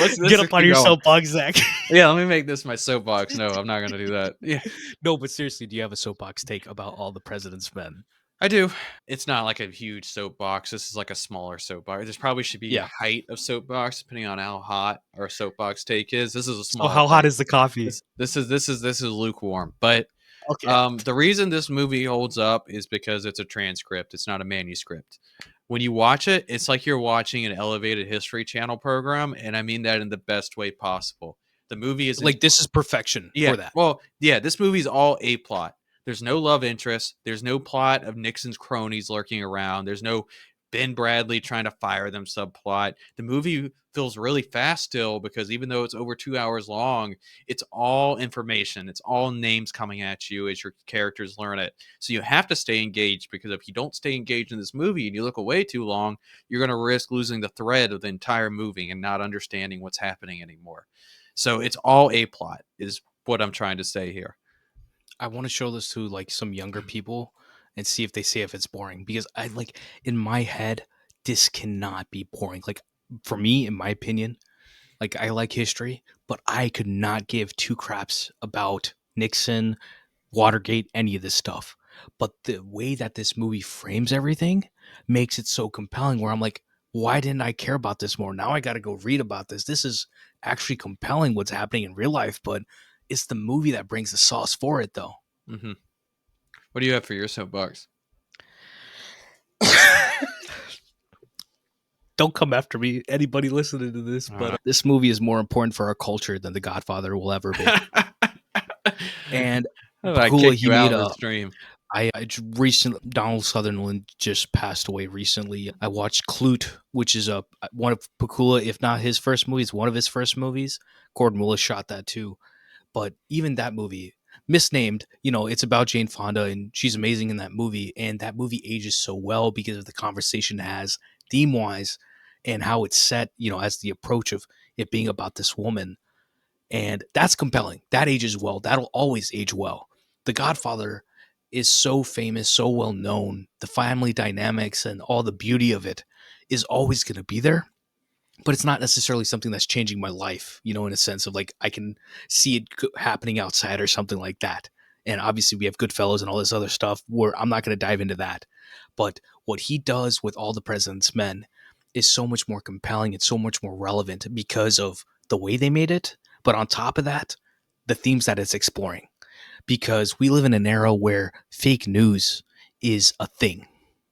Let's up on keep your going. soapbox, Zach. Yeah, let me make this my soapbox. No, I'm not gonna do that. Yeah, No, but seriously, do you have a soapbox take about All the President's Men? I do. It's not like a huge soapbox. This is like a smaller soapbox. This probably should be Yeah. height of soapbox, depending on how hot our soapbox take is. This is a So small how hot take. is the coffee? This is lukewarm. But Okay. the reason this movie holds up is because it's a transcript. It's not a manuscript. When you watch it, it's like you're watching an elevated History Channel program, and I mean that in the best way possible. The movie is Like this is perfection yeah. for that. Well, yeah, this movie's all a plot. There's no love interest. There's no plot of Nixon's cronies lurking around. There's no Ben Bradley trying to fire them subplot. The movie feels really fast still because even though it's over 2 hours long, it's all information. It's all names coming at you as your characters learn it. So you have to stay engaged because if you don't stay engaged in this movie and you look away too long, you're going to risk losing the thread of the entire movie and not understanding what's happening anymore. So it's all a plot is what I'm trying to say here. I want to show this to like some younger people and see if they say if it's boring, because I like in my head this cannot be boring. Like for me, in my opinion, like I like history, but I could not give two craps about Nixon, Watergate, any of this stuff. But the way that this movie frames everything makes it so compelling where I'm like, why didn't I care about this more? Now I got to go read about this. This is actually compelling what's happening in real life, but it's the movie that brings the sauce for it though. Hmm. What do you have for your soapbox? Don't come after me, anybody listening to this. But this movie is more important for our culture than The Godfather will ever be. And I Pakula, kick he you out made of a. the stream. I recently Donald Sutherland just passed away recently. I watched Clute, which is a one of Pakula, if not his first movie, it's one of his first movies. Gordon Willis shot that too. But even that movie, misnamed, it's about Jane Fonda and she's amazing in that movie. And that movie ages so well because of the conversation it has theme wise and how it's set, as the approach of it being about this woman. And that's compelling. That ages well. That'll always age well. The Godfather is so famous, so well known. The family dynamics and all the beauty of it is always going to be there, but it's not necessarily something that's changing my life, in a sense of like I can see it happening outside or something like that. And obviously we have Goodfellas and all this other stuff where I'm not going to dive into that. But what he does with All the President's Men is so much more compelling. It's so much more relevant because of the way they made it. But on top of that, the themes that it's exploring. Because we live in an era where fake news is a thing,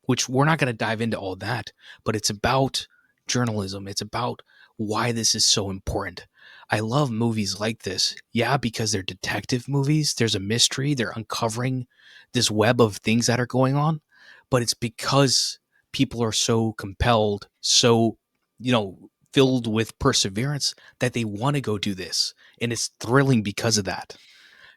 which we're not going to dive into all that, but it's about journalism. It's about why this is so important. I love movies like this. Yeah, because they're detective movies. There's a mystery. They're uncovering this web of things that are going on, but it's because people are so compelled, so, filled with perseverance that they want to go do this. And it's thrilling because of that.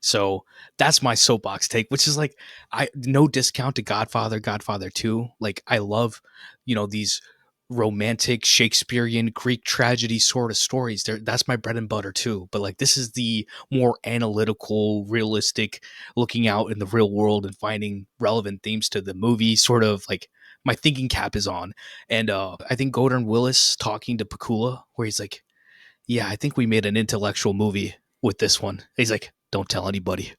So that's my soapbox take, which is like I no discount to Godfather, Godfather 2. Like I love, these romantic Shakespearean Greek tragedy sort of stories. That's my bread and butter too. But like this is the more analytical, realistic, looking out in the real world and finding relevant themes to the movie, sort of like my thinking cap is on. And I think Gordon Willis talking to Pakula, where he's like, yeah, I think we made an intellectual movie with this one. He's like, don't tell anybody.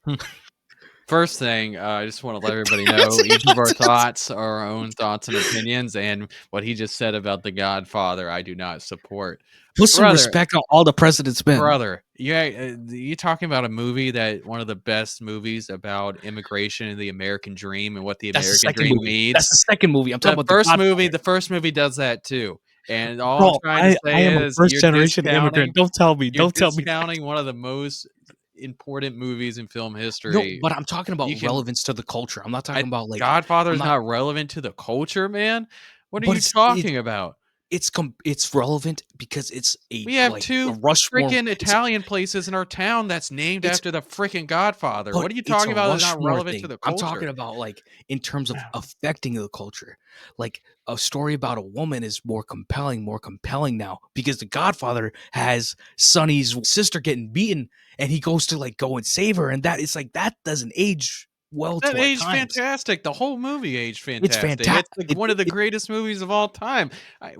First thing, I just want to let everybody know each of our thoughts are our own thoughts and opinions, and what he just said about The Godfather, I do not support. Put some Brother, respect on All the President's Men. brother, you talking about a movie that one of the best movies about immigration and the American dream and what the That's the American second dream movie. needs. That's the second movie. I'm talking about The first movie does that too. And all I'm Bro, trying to I say am a is first generation immigrant. Don't tell me. you're Don't tell me. discounting one of the most important movies in film No, history. but I'm talking about You can relevance to the culture. I'm not talking about like Godfather I'm is not. not relevant to the culture, man. What are But you talking about? it's relevant because it's a We have like a two Rushmore. freaking Italian places in our town that's named It's after the freaking Godfather. But What are you it's talking a about that's not Rushmore relevant to thing. the I'm culture? talking about like in terms of affecting the culture. Like a story about a woman is more compelling now because The Godfather has Sonny's sister getting beaten and he goes to like go and save her, and that it's like that doesn't age well That to our aged times. fantastic. The whole movie aged It's fantastic. It's fantastic. like one of the greatest movies of all time. It's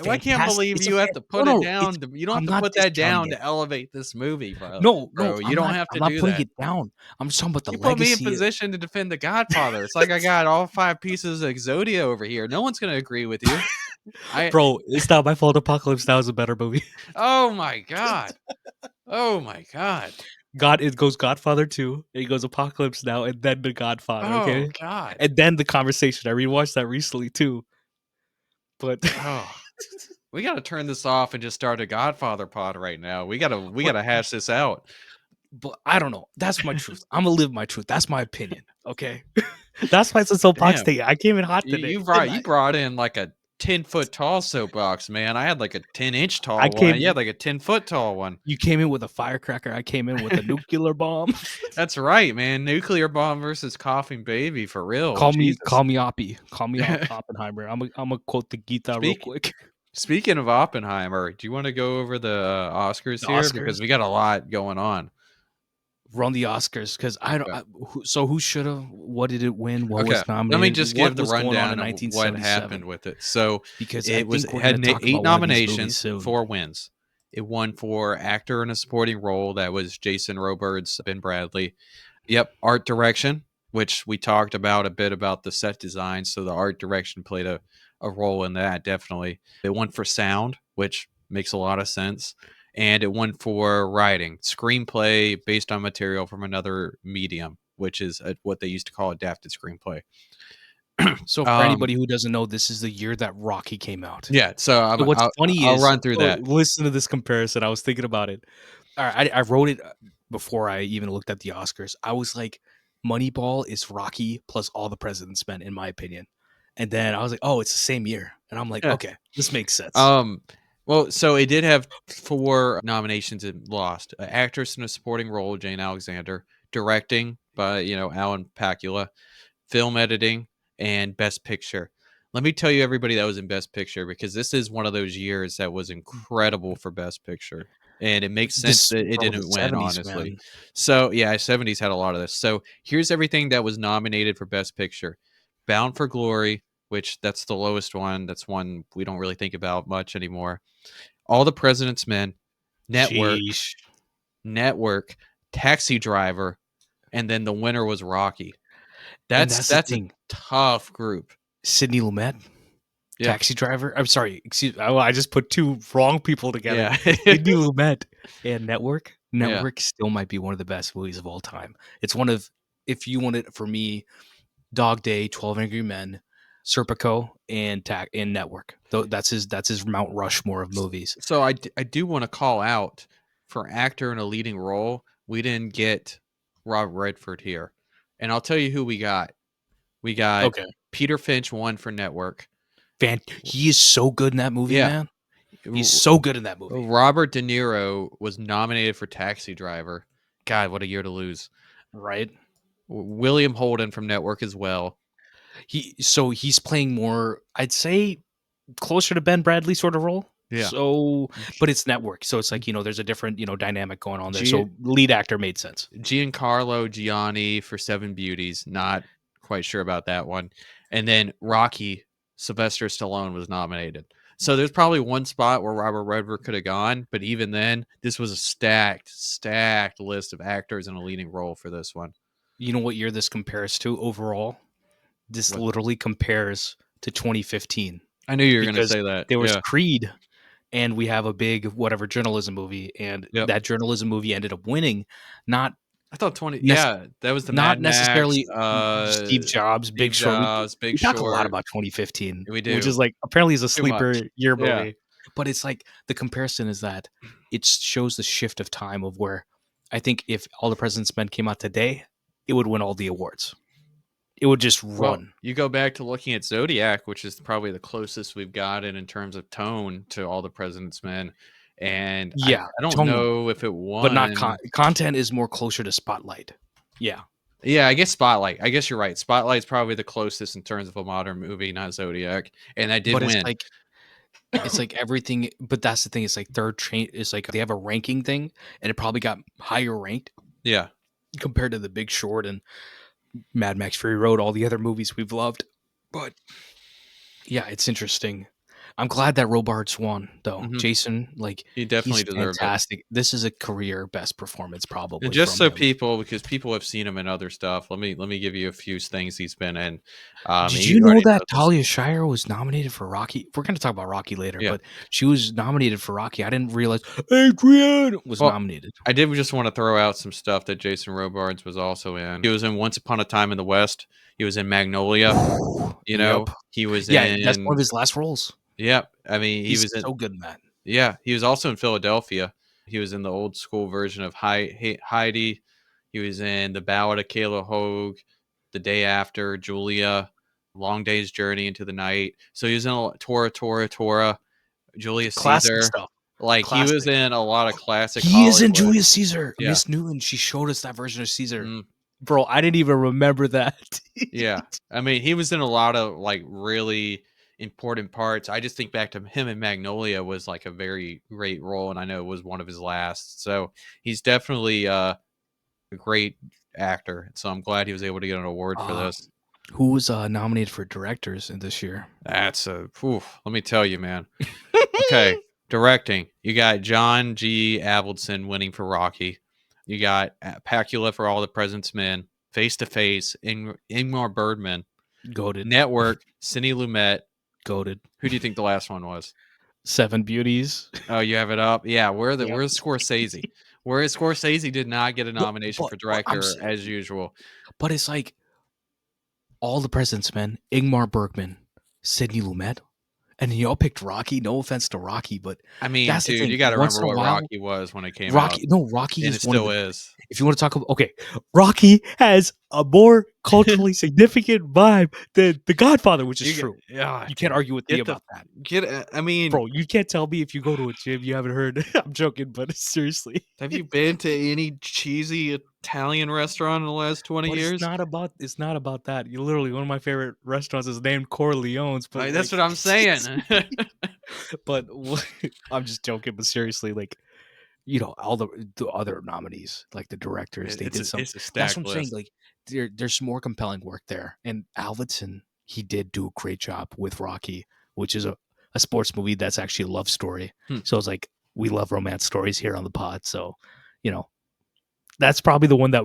I can't fantastic. believe It's a you have to no, put it no. It's down. You don't have I'm to not put that discounting down it. to elevate this movie, No, bro. You I'm don't not. have I'm to not do putting that. it down. I'm just talking about the You put me in legacy. position to defend The Godfather. It's like I got all 5 pieces of Exodia over here. No one's gonna agree with you. Bro, it's not my fault. Apocalypse Now is a better movie. Oh my god. Oh my god. It goes Godfather 2, it goes Apocalypse Now, and then The Godfather, Oh okay? god. And then The Conversation. I rewatched that recently too. But Oh. We gotta turn this off and just start a Godfather pod right now. We but, gotta hash this out. but I don't know. That's my truth. I'm gonna live my truth. That's my opinion. Okay. That's why it's a soapbox Damn. day. I came in hot You today. you brought in like a 10-foot tall soapbox, man. I had like a 10-inch I tall one. came You had like a 10-foot tall one. You came in with a firecracker. I came in with a nuclear bomb. That's right, man. Nuclear bomb versus coughing baby for real. Jesus. Call me Oppie. Call me Oppenheimer. I'm gonna quote the Gita real Speak, quick. Speaking of Oppenheimer, do you want to go over the Oscars The here Oscars. because we got a lot going on? Run the Oscars because I don't. Okay. So who should have? What did it win? What Okay, was nominated? let me just What give the was going on in rundown of what 1977? happened with it. So Because I it was think we're had going to talk 8 about one of these movies nominations, soon. 4 wins. It won for actor in a supporting role. That was Jason Robards, Ben Bradley. Yep, art direction, which we talked about a bit about the set design. So the art direction played a role in that, definitely. It won for sound, which makes a lot of sense. And it won for writing, screenplay based on material from another medium, which is what they used to call adapted screenplay. So for um, anybody who doesn't know, this is the year that Rocky came out. yeah. So So what's funny I'll is, run through so that. listen to this comparison. I was thinking about it. I wrote it before I even looked at the Oscars. I was like, Moneyball is Rocky plus All the President's Men, in my opinion. And then I was like, oh, it's the same year. And I'm like, Yeah. okay, this makes sense. Um, well, so it did have 4 nominations and lost. Actress in a supporting role, Jane Alexander. Directing by, Alan Pakula. Film editing, and Best Picture. Let me tell you everybody that was in Best Picture, because this is one of those years that was incredible for Best Picture. And it makes sense This, that it bro, the didn't win, 70s, honestly. man. So, yeah, 70s had a lot of this. So, here's everything that was nominated for Best Picture. Bound for Glory, which that's the lowest one. That's one we don't really think about much anymore. All the President's Men, Network, Sheesh. Network, Taxi Driver, and then the winner was Rocky. And That's that's the that's a thing. tough group. Sidney Lumet, Yeah. Taxi Driver. I'm sorry, excuse. I just put two wrong people together. Yeah. Sidney Lumet and Network. Yeah. Network still might be one of the best movies of all time. It's one of, if you want it for me, Dog Day, 12 Angry Men, Serpico, and Network. That's his Mount Rushmore of movies. So I do want to call out for actor in a leading role. We didn't get Rob Redford here, and I'll tell you who we got. We got Okay, Peter Finch won for Network. he is so good in that movie, Yeah. man. He's so good in that movie. Robert De Niro was nominated for Taxi Driver. God, what a year to lose. Right? William Holden from Network as well. He's playing more, I'd say, closer to Ben Bradley sort of role. Yeah. So, but it's Network, so it's like, there's a different dynamic going on there. G- So lead actor made sense. Giancarlo Gianni for Seven Beauties. Not quite sure about that one. And then Rocky, Sylvester Stallone was nominated. So there's probably one spot where Robert Redford could have gone, but even then, this was a stacked list of actors in a leading role for this one. You know what year this compares to overall? This What? literally compares to 2015 I knew you were going to because say that. there was Yeah. Creed, and we have a big whatever journalism movie, and Yep. that journalism movie ended up winning. Not I thought 20. nec- Yeah, that was the not Mad Max. necessarily Steve Jobs, Big Steve Short. Jobs, We Big talk a lot Short. about 2015, We which do is like apparently is a too much. sleeper year Yeah. movie. But it's like the comparison is that it shows the shift of time of where I think if All the President's Men came out today, it would win all the awards. It would just Well, run. you go back to looking at Zodiac, which is probably the closest we've gotten in terms of tone to All the President's Men, and Yeah, I don't tone, know if it but not won. content is more closer to Spotlight. Yeah, Yeah, I guess Spotlight. I guess you're right. Spotlight's probably the closest in terms of a modern movie, not Zodiac, and that did but win. it's like everything. But that's the thing. It's like third train. It's like they have a ranking thing, and it probably got higher ranked Yeah. compared to The Big Short and Mad Max Fury Road, all the other movies we've loved. But yeah, it's interesting. I'm glad that Robards won, though. Mhm. Jason, He definitely he's deserved it. fantastic. This is a career best performance, probably. And just from so him. because people have seen him in other stuff, let me give you a few things he's been in. Did You you know already that know this. Talia Shire was nominated for Rocky? We're going to talk about Rocky later, Yeah. but she was nominated for Rocky. I didn't realize Adrian was Well, nominated. I did just want to throw out some stuff that Jason Robards was also in. He was in Once Upon a Time in the West. He was in Magnolia. Yep. He was Yeah, that's one in. of his last roles. Yep. I mean, he He's was in. so good in that. Yeah, he was also in Philadelphia. He was in the old school version of Heidi. He was in The Ballad of Kayla Hogue, The Day After, Julia, Long Day's Journey into the Night. So he was in Tora, Julius Classic Caesar. stuff. Like he was Classic. in a lot of classic. He is in Hollywood. Julius Caesar. Yeah. Miss Newton, she showed us that version of Caesar. Mm, Bro, I didn't even remember that. yeah, I mean, he was in a lot of like really important parts. I just think back to him in Magnolia was like a very great role, and I know it was one of his last. So he's definitely a great actor. So I'm glad he was able to get an award for this. Who was nominated for directors in this year? That's let me tell you, man. Okay, directing. You got John G. Avildsen winning for Rocky. You got Pakula for All the President's Men. Face to Face, Ingmar Bergman. Goated. Network, Sidney Lumet. Goated. Who do you think the last one was? Seven Beauties. Oh, you have it up. Yeah, where's Yep. Scorsese? Whereas Scorsese did not get a nomination for director as usual. But it's like All the President's Men, Ingmar Bergman, Sidney Lumet, and y'all picked Rocky. No offense to Rocky, but I mean, that's the dude, thing. you got to Once remember in a what while, Rocky was when it came out, Rocky. No, Rocky and is it one of still the. is. If you want to talk about, okay, Rocky has a more culturally significant vibe than The Godfather, which is You get, true. yeah, You can't dude, argue with me get the about that, get. I mean, bro. You can't tell me if you go to a gym you haven't heard. I'm joking, but seriously. have you been to any cheesy Italian restaurant in the last 20 But years? it's not about that. You literally one of my favorite restaurants is named Corleone's, but Like, that's like, what I'm saying. but I'm just joking. But seriously, like all the other nominees, like the directors, they did some. It's a That's what stacked I'm saying. list. Like there's more compelling work there, and Alvinson he did do a great job with Rocky, which is a sports movie that's actually a love story. Hmm. So it's like we love romance stories here on the pod. So that's probably the one that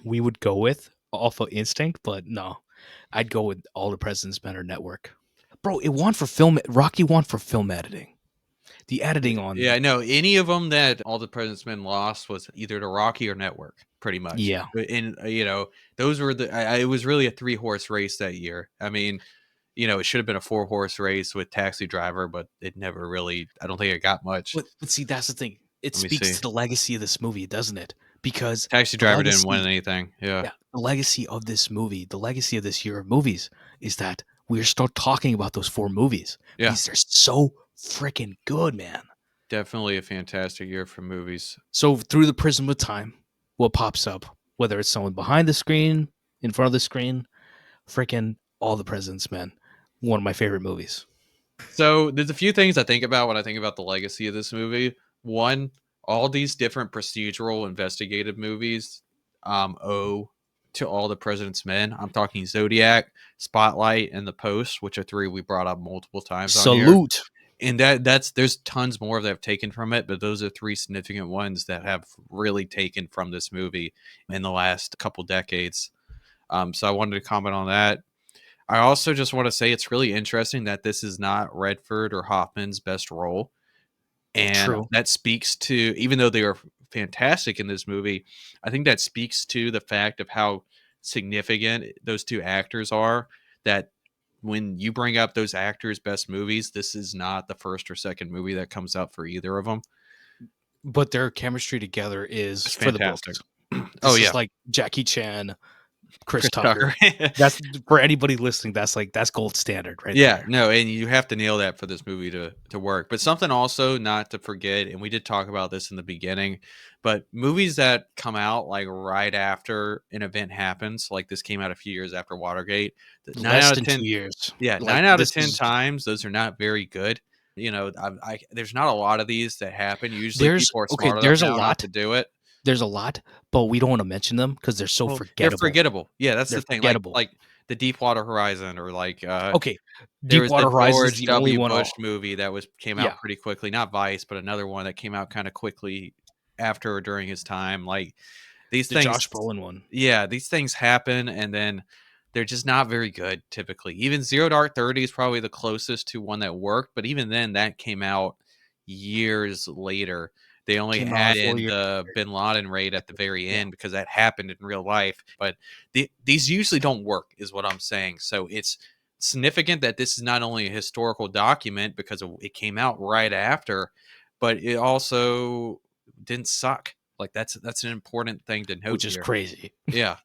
we would go with off of instinct, but no, I'd go with All the President's Men or Network. Bro, it won for film. Rocky won for film editing. The editing Yeah, on, no, any of them that All the President's Men lost was either to Rocky or Network, pretty much. yeah, And those were it was really a 3-horse race that year. I mean, it should have been a 4-horse race with Taxi Driver, but it never really. I don't think it got much. but see, that's the thing. It Let me speaks see. to the legacy of this movie, doesn't it? Because Taxi the Driver didn't win legacy, anything. Yeah, yeah, the legacy of this movie, the legacy of this year of movies, is that we're still talking about those 4 movies yeah, because they're so freaking good, man. definitely a fantastic year for movies. So through the prism of time, what pops up, whether it's someone behind the screen, in front of the screen, freaking All the President's Men, one of my favorite movies. So there's a few things I think about when I think about the legacy of this movie. One, all these different procedural investigative movies owe to All the President's Men. I'm talking Zodiac, Spotlight, and The Post, which are 3 we brought up multiple times on here. Salute. And there's tons more that have taken from it, but those are 3 significant ones that have really taken from this movie in the last couple decades. So I wanted to comment on that. I also just want to say it's really interesting that this is not Redford or Hoffman's best role. And True. that speaks to, even though they are fantastic in this movie, I think that speaks to the fact of how significant those 2 actors are. That when you bring up those actors' best movies, this is not the first or second movie that comes out for either of them. But their chemistry together is It's for the fantastic. books. Oh, This yeah. is like Jackie Chan, Chris Chris Tucker. Tucker. That's for anybody listening. That's gold standard right Yeah, there. no, and you have to nail that for this movie to work. But something also not to forget, and we did talk about this in the beginning, but movies that come out like right after an event happens, like this came out a few years after Watergate, nine Less out of than 10, 2 years. yeah, Like 9 out of this 10 is times, those are not very good. There's not a lot of these that happen. Usually people are smart enough there's a now not lot. to do it. There's a lot, but we don't want to mention them because they're so Well, they're forgettable. forgettable. Yeah, that's They're the thing. forgettable. Like the Deepwater Horizon, or like Okay, there was the Deepwater Horizon is George the only W. one. Bush movie that came Yeah, out pretty quickly. Not Vice, but another one that came out kind of quickly after or during his time. Like these the things, Josh Brolin one. yeah, these things happen, and then they're just not very good typically. Even Zero Dark 30 is probably the closest to one that worked, but even then, that came out years later. They only Came out had 4 years in the later. Bin Laden raid at the very Yeah, end because that happened in real life. But these usually don't work, is what I'm saying. So it's significant that this is not only a historical document because it came out right after, but it also didn't suck. Like that's an important thing to note which is here. crazy. Yeah.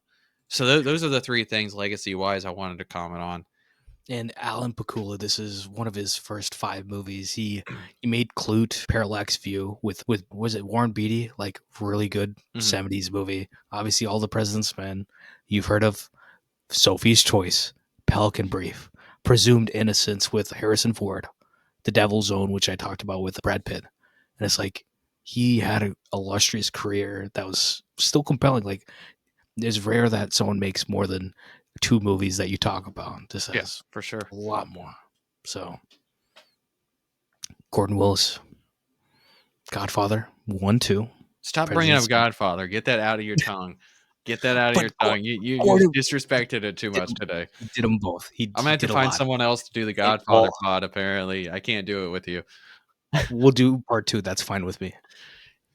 So those are the 3 things legacy wise I wanted to comment on. And Alan Pakula, this is one of his first 5 movies. He made Clute, Parallax View with was it Warren Beatty? Like really good Mhm. 70s movie. Obviously, All the President's Men. You've heard of Sophie's Choice, Pelican Brief, Presumed Innocence with Harrison Ford, The Devil's Own, which I talked about with Brad Pitt. And it's like he had an illustrious career that was still compelling. Like it's rare that someone makes more than 2 movies that you talk about. This Yeah, has for sure. a lot more. So Gordon Willis, Godfather 1, 2. Stop bringing up President's Godfather. Get that out of your tongue. Get that out of your but tongue. You Gordon disrespected it too did much today. he did them both. I'm He gonna have to did a find lot. someone else to do the And Godfather pod. Apparently, I can't do it with you. we'll do part 2. That's fine with me.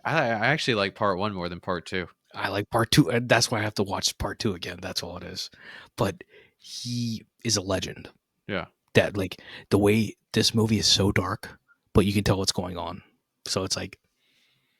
I actually like part 1 more than part 2. I like part 2, and that's why I have to watch part 2 again. That's all it is. But he is a legend. Yeah. That like the way this movie is so dark, but you can tell what's going on. So it's like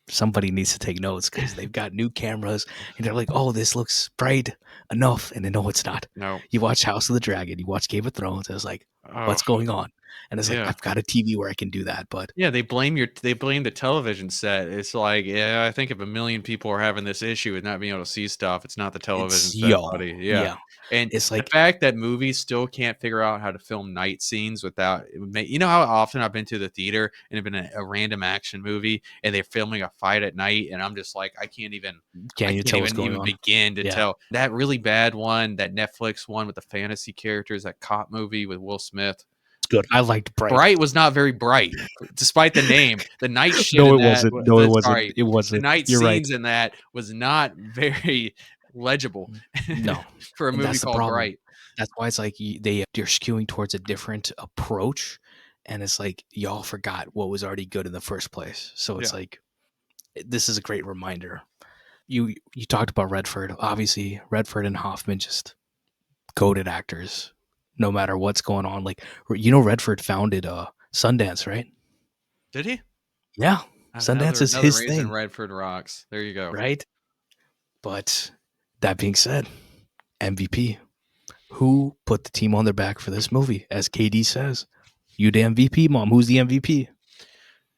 somebody needs to take notes because they've got new cameras and they're like, oh, this looks bright enough. And then, no, it's not. No. You watch House of the Dragon, you watch Game of Thrones, and it's like, Oh, what's going on? And it's like, yeah. I've got a TV where I can do that. But Yeah, they blame the television set. It's like, yeah, I think if a million people are having this issue with not being able to see stuff, it's not the television it's, set, yo, buddy. Yeah. yeah. And It's the like, fact that movies still can't figure out how to film night scenes without you know how often I've been to the theater and have been a random action movie and they're filming a fight at night and I'm just like, I can't you can't tell what's even going on? begin to Yeah. tell. That really bad one, that Netflix one with the fantasy characters, that cop movie with Will Smith. It's good. I liked Bright. Bright was not very bright, despite the name. The night shit No, in it that, wasn't. No, it wasn't. sorry, It the wasn't. night You're right. scenes in that was not very legible No. for a And movie that's the called problem. Bright. That's why it's like they're skewing towards a different approach, and it's like y'all forgot what was already good in the first place. So it's Yeah. like this is a great reminder. You talked about Redford. Obviously, Redford and Hoffman just goated actors, no matter what's going on. Like Redford founded Sundance, right? Did he? Yeah, Sundance is Another his reason thing, Redford rocks. There you go. right? But that being said, MVP. Who put the team on their back for this movie? As KD says, you the MVP, mom. Who's the MVP?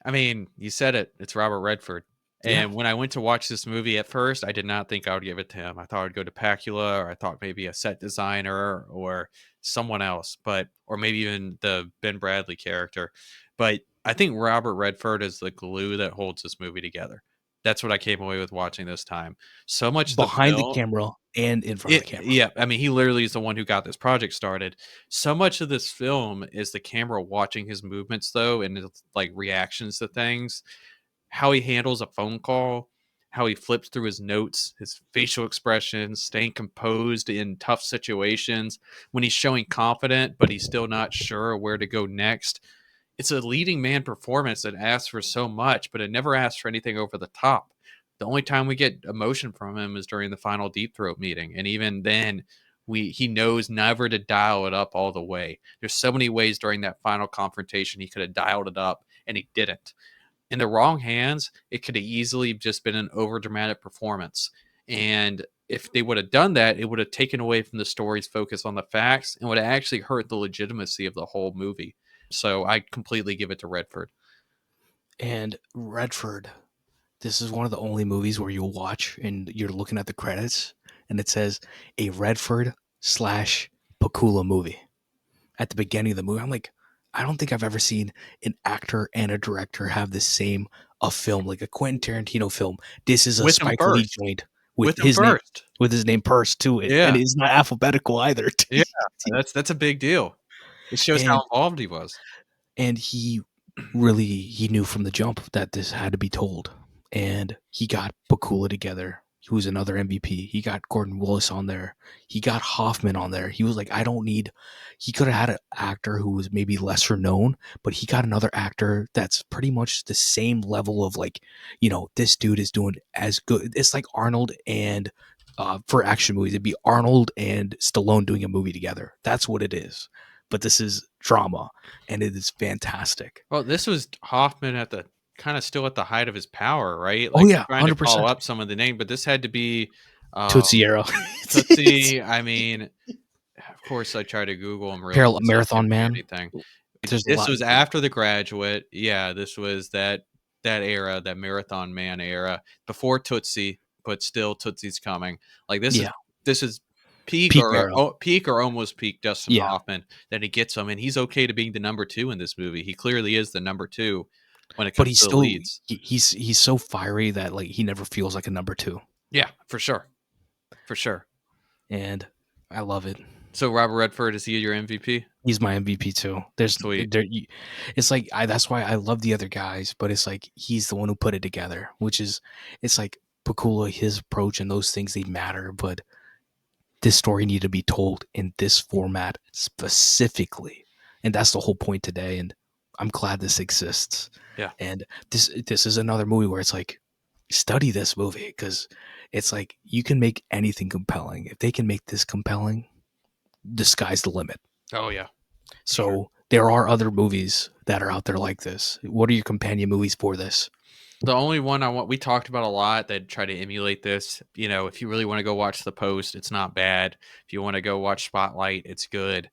I mean, you said it. It's Robert Redford. Yeah. And when I went to watch this movie at first, I did not think I would give it to him. I thought I'd go to Pacula, or I thought maybe a set designer or someone else, or maybe even the Ben Bradley character. But I think Robert Redford is the glue that holds this movie together. That's what I came away with watching this time. So much of the Behind the film, camera and in front of the camera. yeah, I mean, he literally is the one who got this project started. So much of this film is the camera watching his movements, though, and his, like, reactions to things, how he handles a phone call, how he flips through his notes, his facial expressions, staying composed in tough situations, when he's showing confident, but he's still not sure where to go next. It's a leading man performance that asks for so much, but it never asks for anything over the top. The only time we get emotion from him is during the final Deep Throat meeting, and even then, he knows never to dial it up all the way. There's so many ways during that final confrontation he could have dialed it up, and he didn't. In the wrong hands, it could have easily just been an overdramatic performance. And if they would have done that, it would have taken away from the story's focus on the facts and would have actually hurt the legitimacy of the whole movie. So I completely give it to Redford. And Redford, this is one of the only movies where you'll watch and you're looking at the credits and it says a Redford slash Pakula movie at the beginning of the movie. I'm like, I don't think I've ever seen an actor and a director have the same a film, like a Quentin Tarantino film. This is a With him Spike Lee first. joint With him his name, first. with his name Purse to it, Yeah. and it's not alphabetical either. Yeah. That's a big deal. It shows how And involved he was. and he knew from the jump that this had to be told, and he got Pakula together, who's another MVP. He got Gordon Willis on there. He got Hoffman on there. He was like, I don't need. He could have had an actor who was maybe lesser known, but he got another actor that's pretty much the same level of like, this dude is doing as good. It's like Arnold and for action movies, it'd be Arnold and Stallone doing a movie together. That's what it is. But this is drama, and it is fantastic. Well, this was Hoffman at the kind of still at the height of his power, right? Oh Like, yeah, trying to follow 100%. up some of the name, but this had to be Tootsie Arrow. Tootsie. I mean, of course, I try to Google him. Really, Marathon Man. anything. There's a This lot. was after The Graduate. Yeah, this was that era, that Marathon Man era, before Tootsie, but still Tootsie's coming. Like this Yeah. is peak Peak or era. peak or almost peak Dustin Yeah. Hoffman. That he gets him, and he's okay to being the number 2 in this movie. He clearly is the number 2 when it But comes he's to the still leads. he's so fiery that like he never feels like a number 2, Yeah, for sure, for sure. and I love it. So Robert Redford, is he your MVP? He's my MVP too. Sweet. It's like that's why I love the other guys, but it's like he's the one who put it together, which is it's like Pakula, his approach and those things, they matter, but this story needed to be told in this format specifically, and that's the whole point today. And I'm glad this exists. Yeah. And this is another movie where it's like, study this movie, because it's like you can make anything compelling. If they can make this compelling, the sky's the limit. Oh yeah. So there are other movies that are out there like this. What are your companion movies for this? The only one I want we talked about a lot that try to emulate this, if you really want to go watch The Post, it's not bad. If you want to go watch Spotlight, it's good.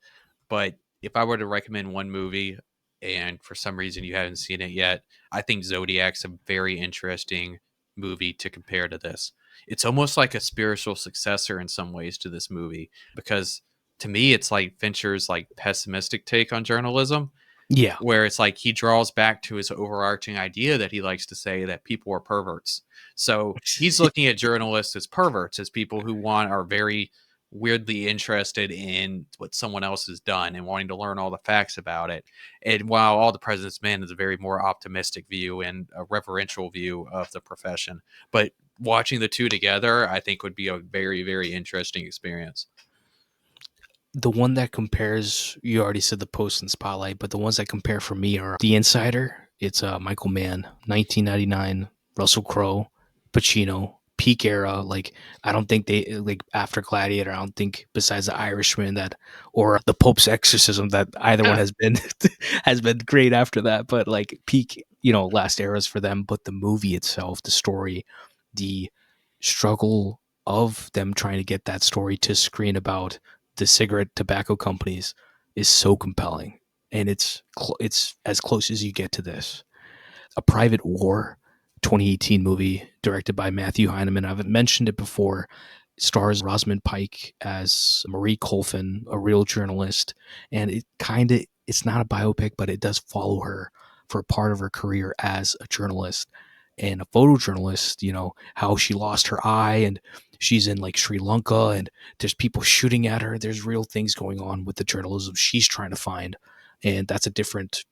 But if I were to recommend one movie and for some reason you haven't seen it yet, I think Zodiac's a very interesting movie to compare to this. It's almost like a spiritual successor in some ways to this movie because to me it's like Fincher's like pessimistic take on journalism Yeah. where it's like he draws back to his overarching idea that he likes to say that people are perverts. So he's looking at journalists as perverts, as people who are very weirdly interested in what someone else has done and wanting to learn all the facts about it. And while All the President's Men is a very more optimistic view and a reverential view of the profession, but watching the two together, I think would be a very, very interesting experience. The one that compares, you already said The Post and Spotlight, but the ones that compare for me are The Insider. It's Michael Mann, 1999, Russell Crowe, Pacino, peak era. Like, I don't think they, like, after Gladiator, I don't think besides The Irishman that, or The Pope's Exorcism, that either one has been, has been great after that. But like peak, last eras for them. But the movie itself, the story, the struggle of them trying to get that story to screen about the cigarette tobacco companies is so compelling, and it's as close as you get to this. A Private War, 2018 movie directed by Matthew Heineman. I've mentioned it before. It stars Rosamund Pike as Marie Colfin, a real journalist, and it's not a biopic, but it does follow her for a part of her career as a journalist and a photojournalist. How she lost her eye, and she's in like Sri Lanka, and there's people shooting at her. There's real things going on with the journalism she's trying to find, and that's a different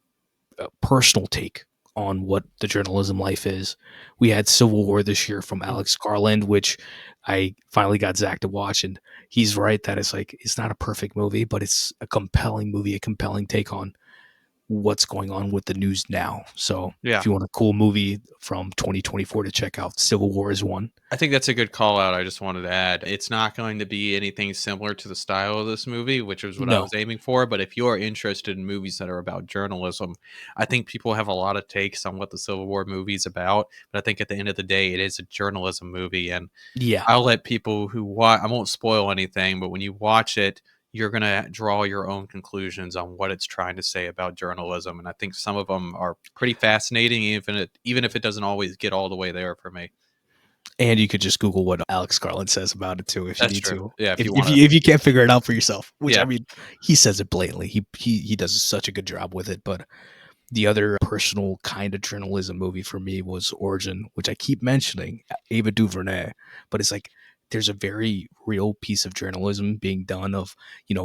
personal take on what the journalism life is. We had Civil War this year from Alex Garland, which I finally got Zach to watch, and he's right that it's not a perfect movie, but it's a compelling movie, a compelling take on what's going on with the news now. So Yeah. if you want a cool movie from 2024 to check out, Civil War is one. I think that's a good call out. I just wanted to add it's not going to be anything similar to the style of this movie, which is what I No. was aiming for. But if you are interested in movies that are about journalism, I think people have a lot of takes on what the Civil War movie is about. But I think at the end of the day, it is a journalism movie. And Yeah. I'll let people who watch, I won't spoil anything, but when you watch it, you're going to draw your own conclusions on what it's trying to say about journalism. And I think some of them are pretty fascinating, even if it doesn't always get all the way there for me. And you could just Google what Alex Garland says about it too, if you That's need true. to. Yeah, if If, you if wanna you if you can't figure it out for yourself, which Yeah. I mean, he says it blatantly. He does such a good job with it. But the other personal kind of journalism movie for me was Origin, which I keep mentioning, Ava DuVernay. But it's like there's a very real piece of journalism being done of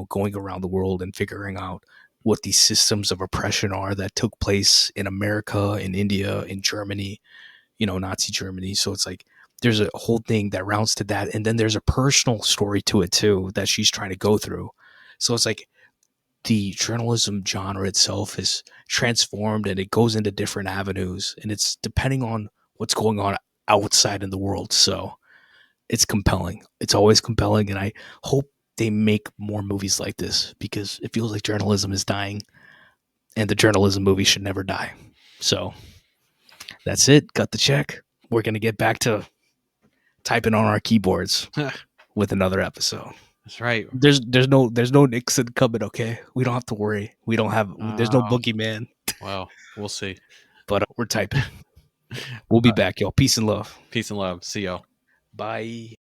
going around the world and figuring out what these systems of oppression are that took place in America, in India, in Germany, Nazi Germany. So it's like there's a whole thing that rounds to that. And then there's a personal story to it too that she's trying to go through. So it's like the journalism genre itself is transformed and it goes into different avenues, and it's depending on what's going on outside in the world. So it's compelling. It's always compelling. And I hope they make more movies like this because it feels like journalism is dying and the journalism movie should never die. So that's it. Got the check. We're going to get back to typing on our keyboards with another episode. That's right. There's no Nixon coming, okay? We don't have to worry. There's no boogeyman. Well, we'll see. But we're typing. We'll be back, y'all. Peace and love. Peace and love. See y'all. Bye.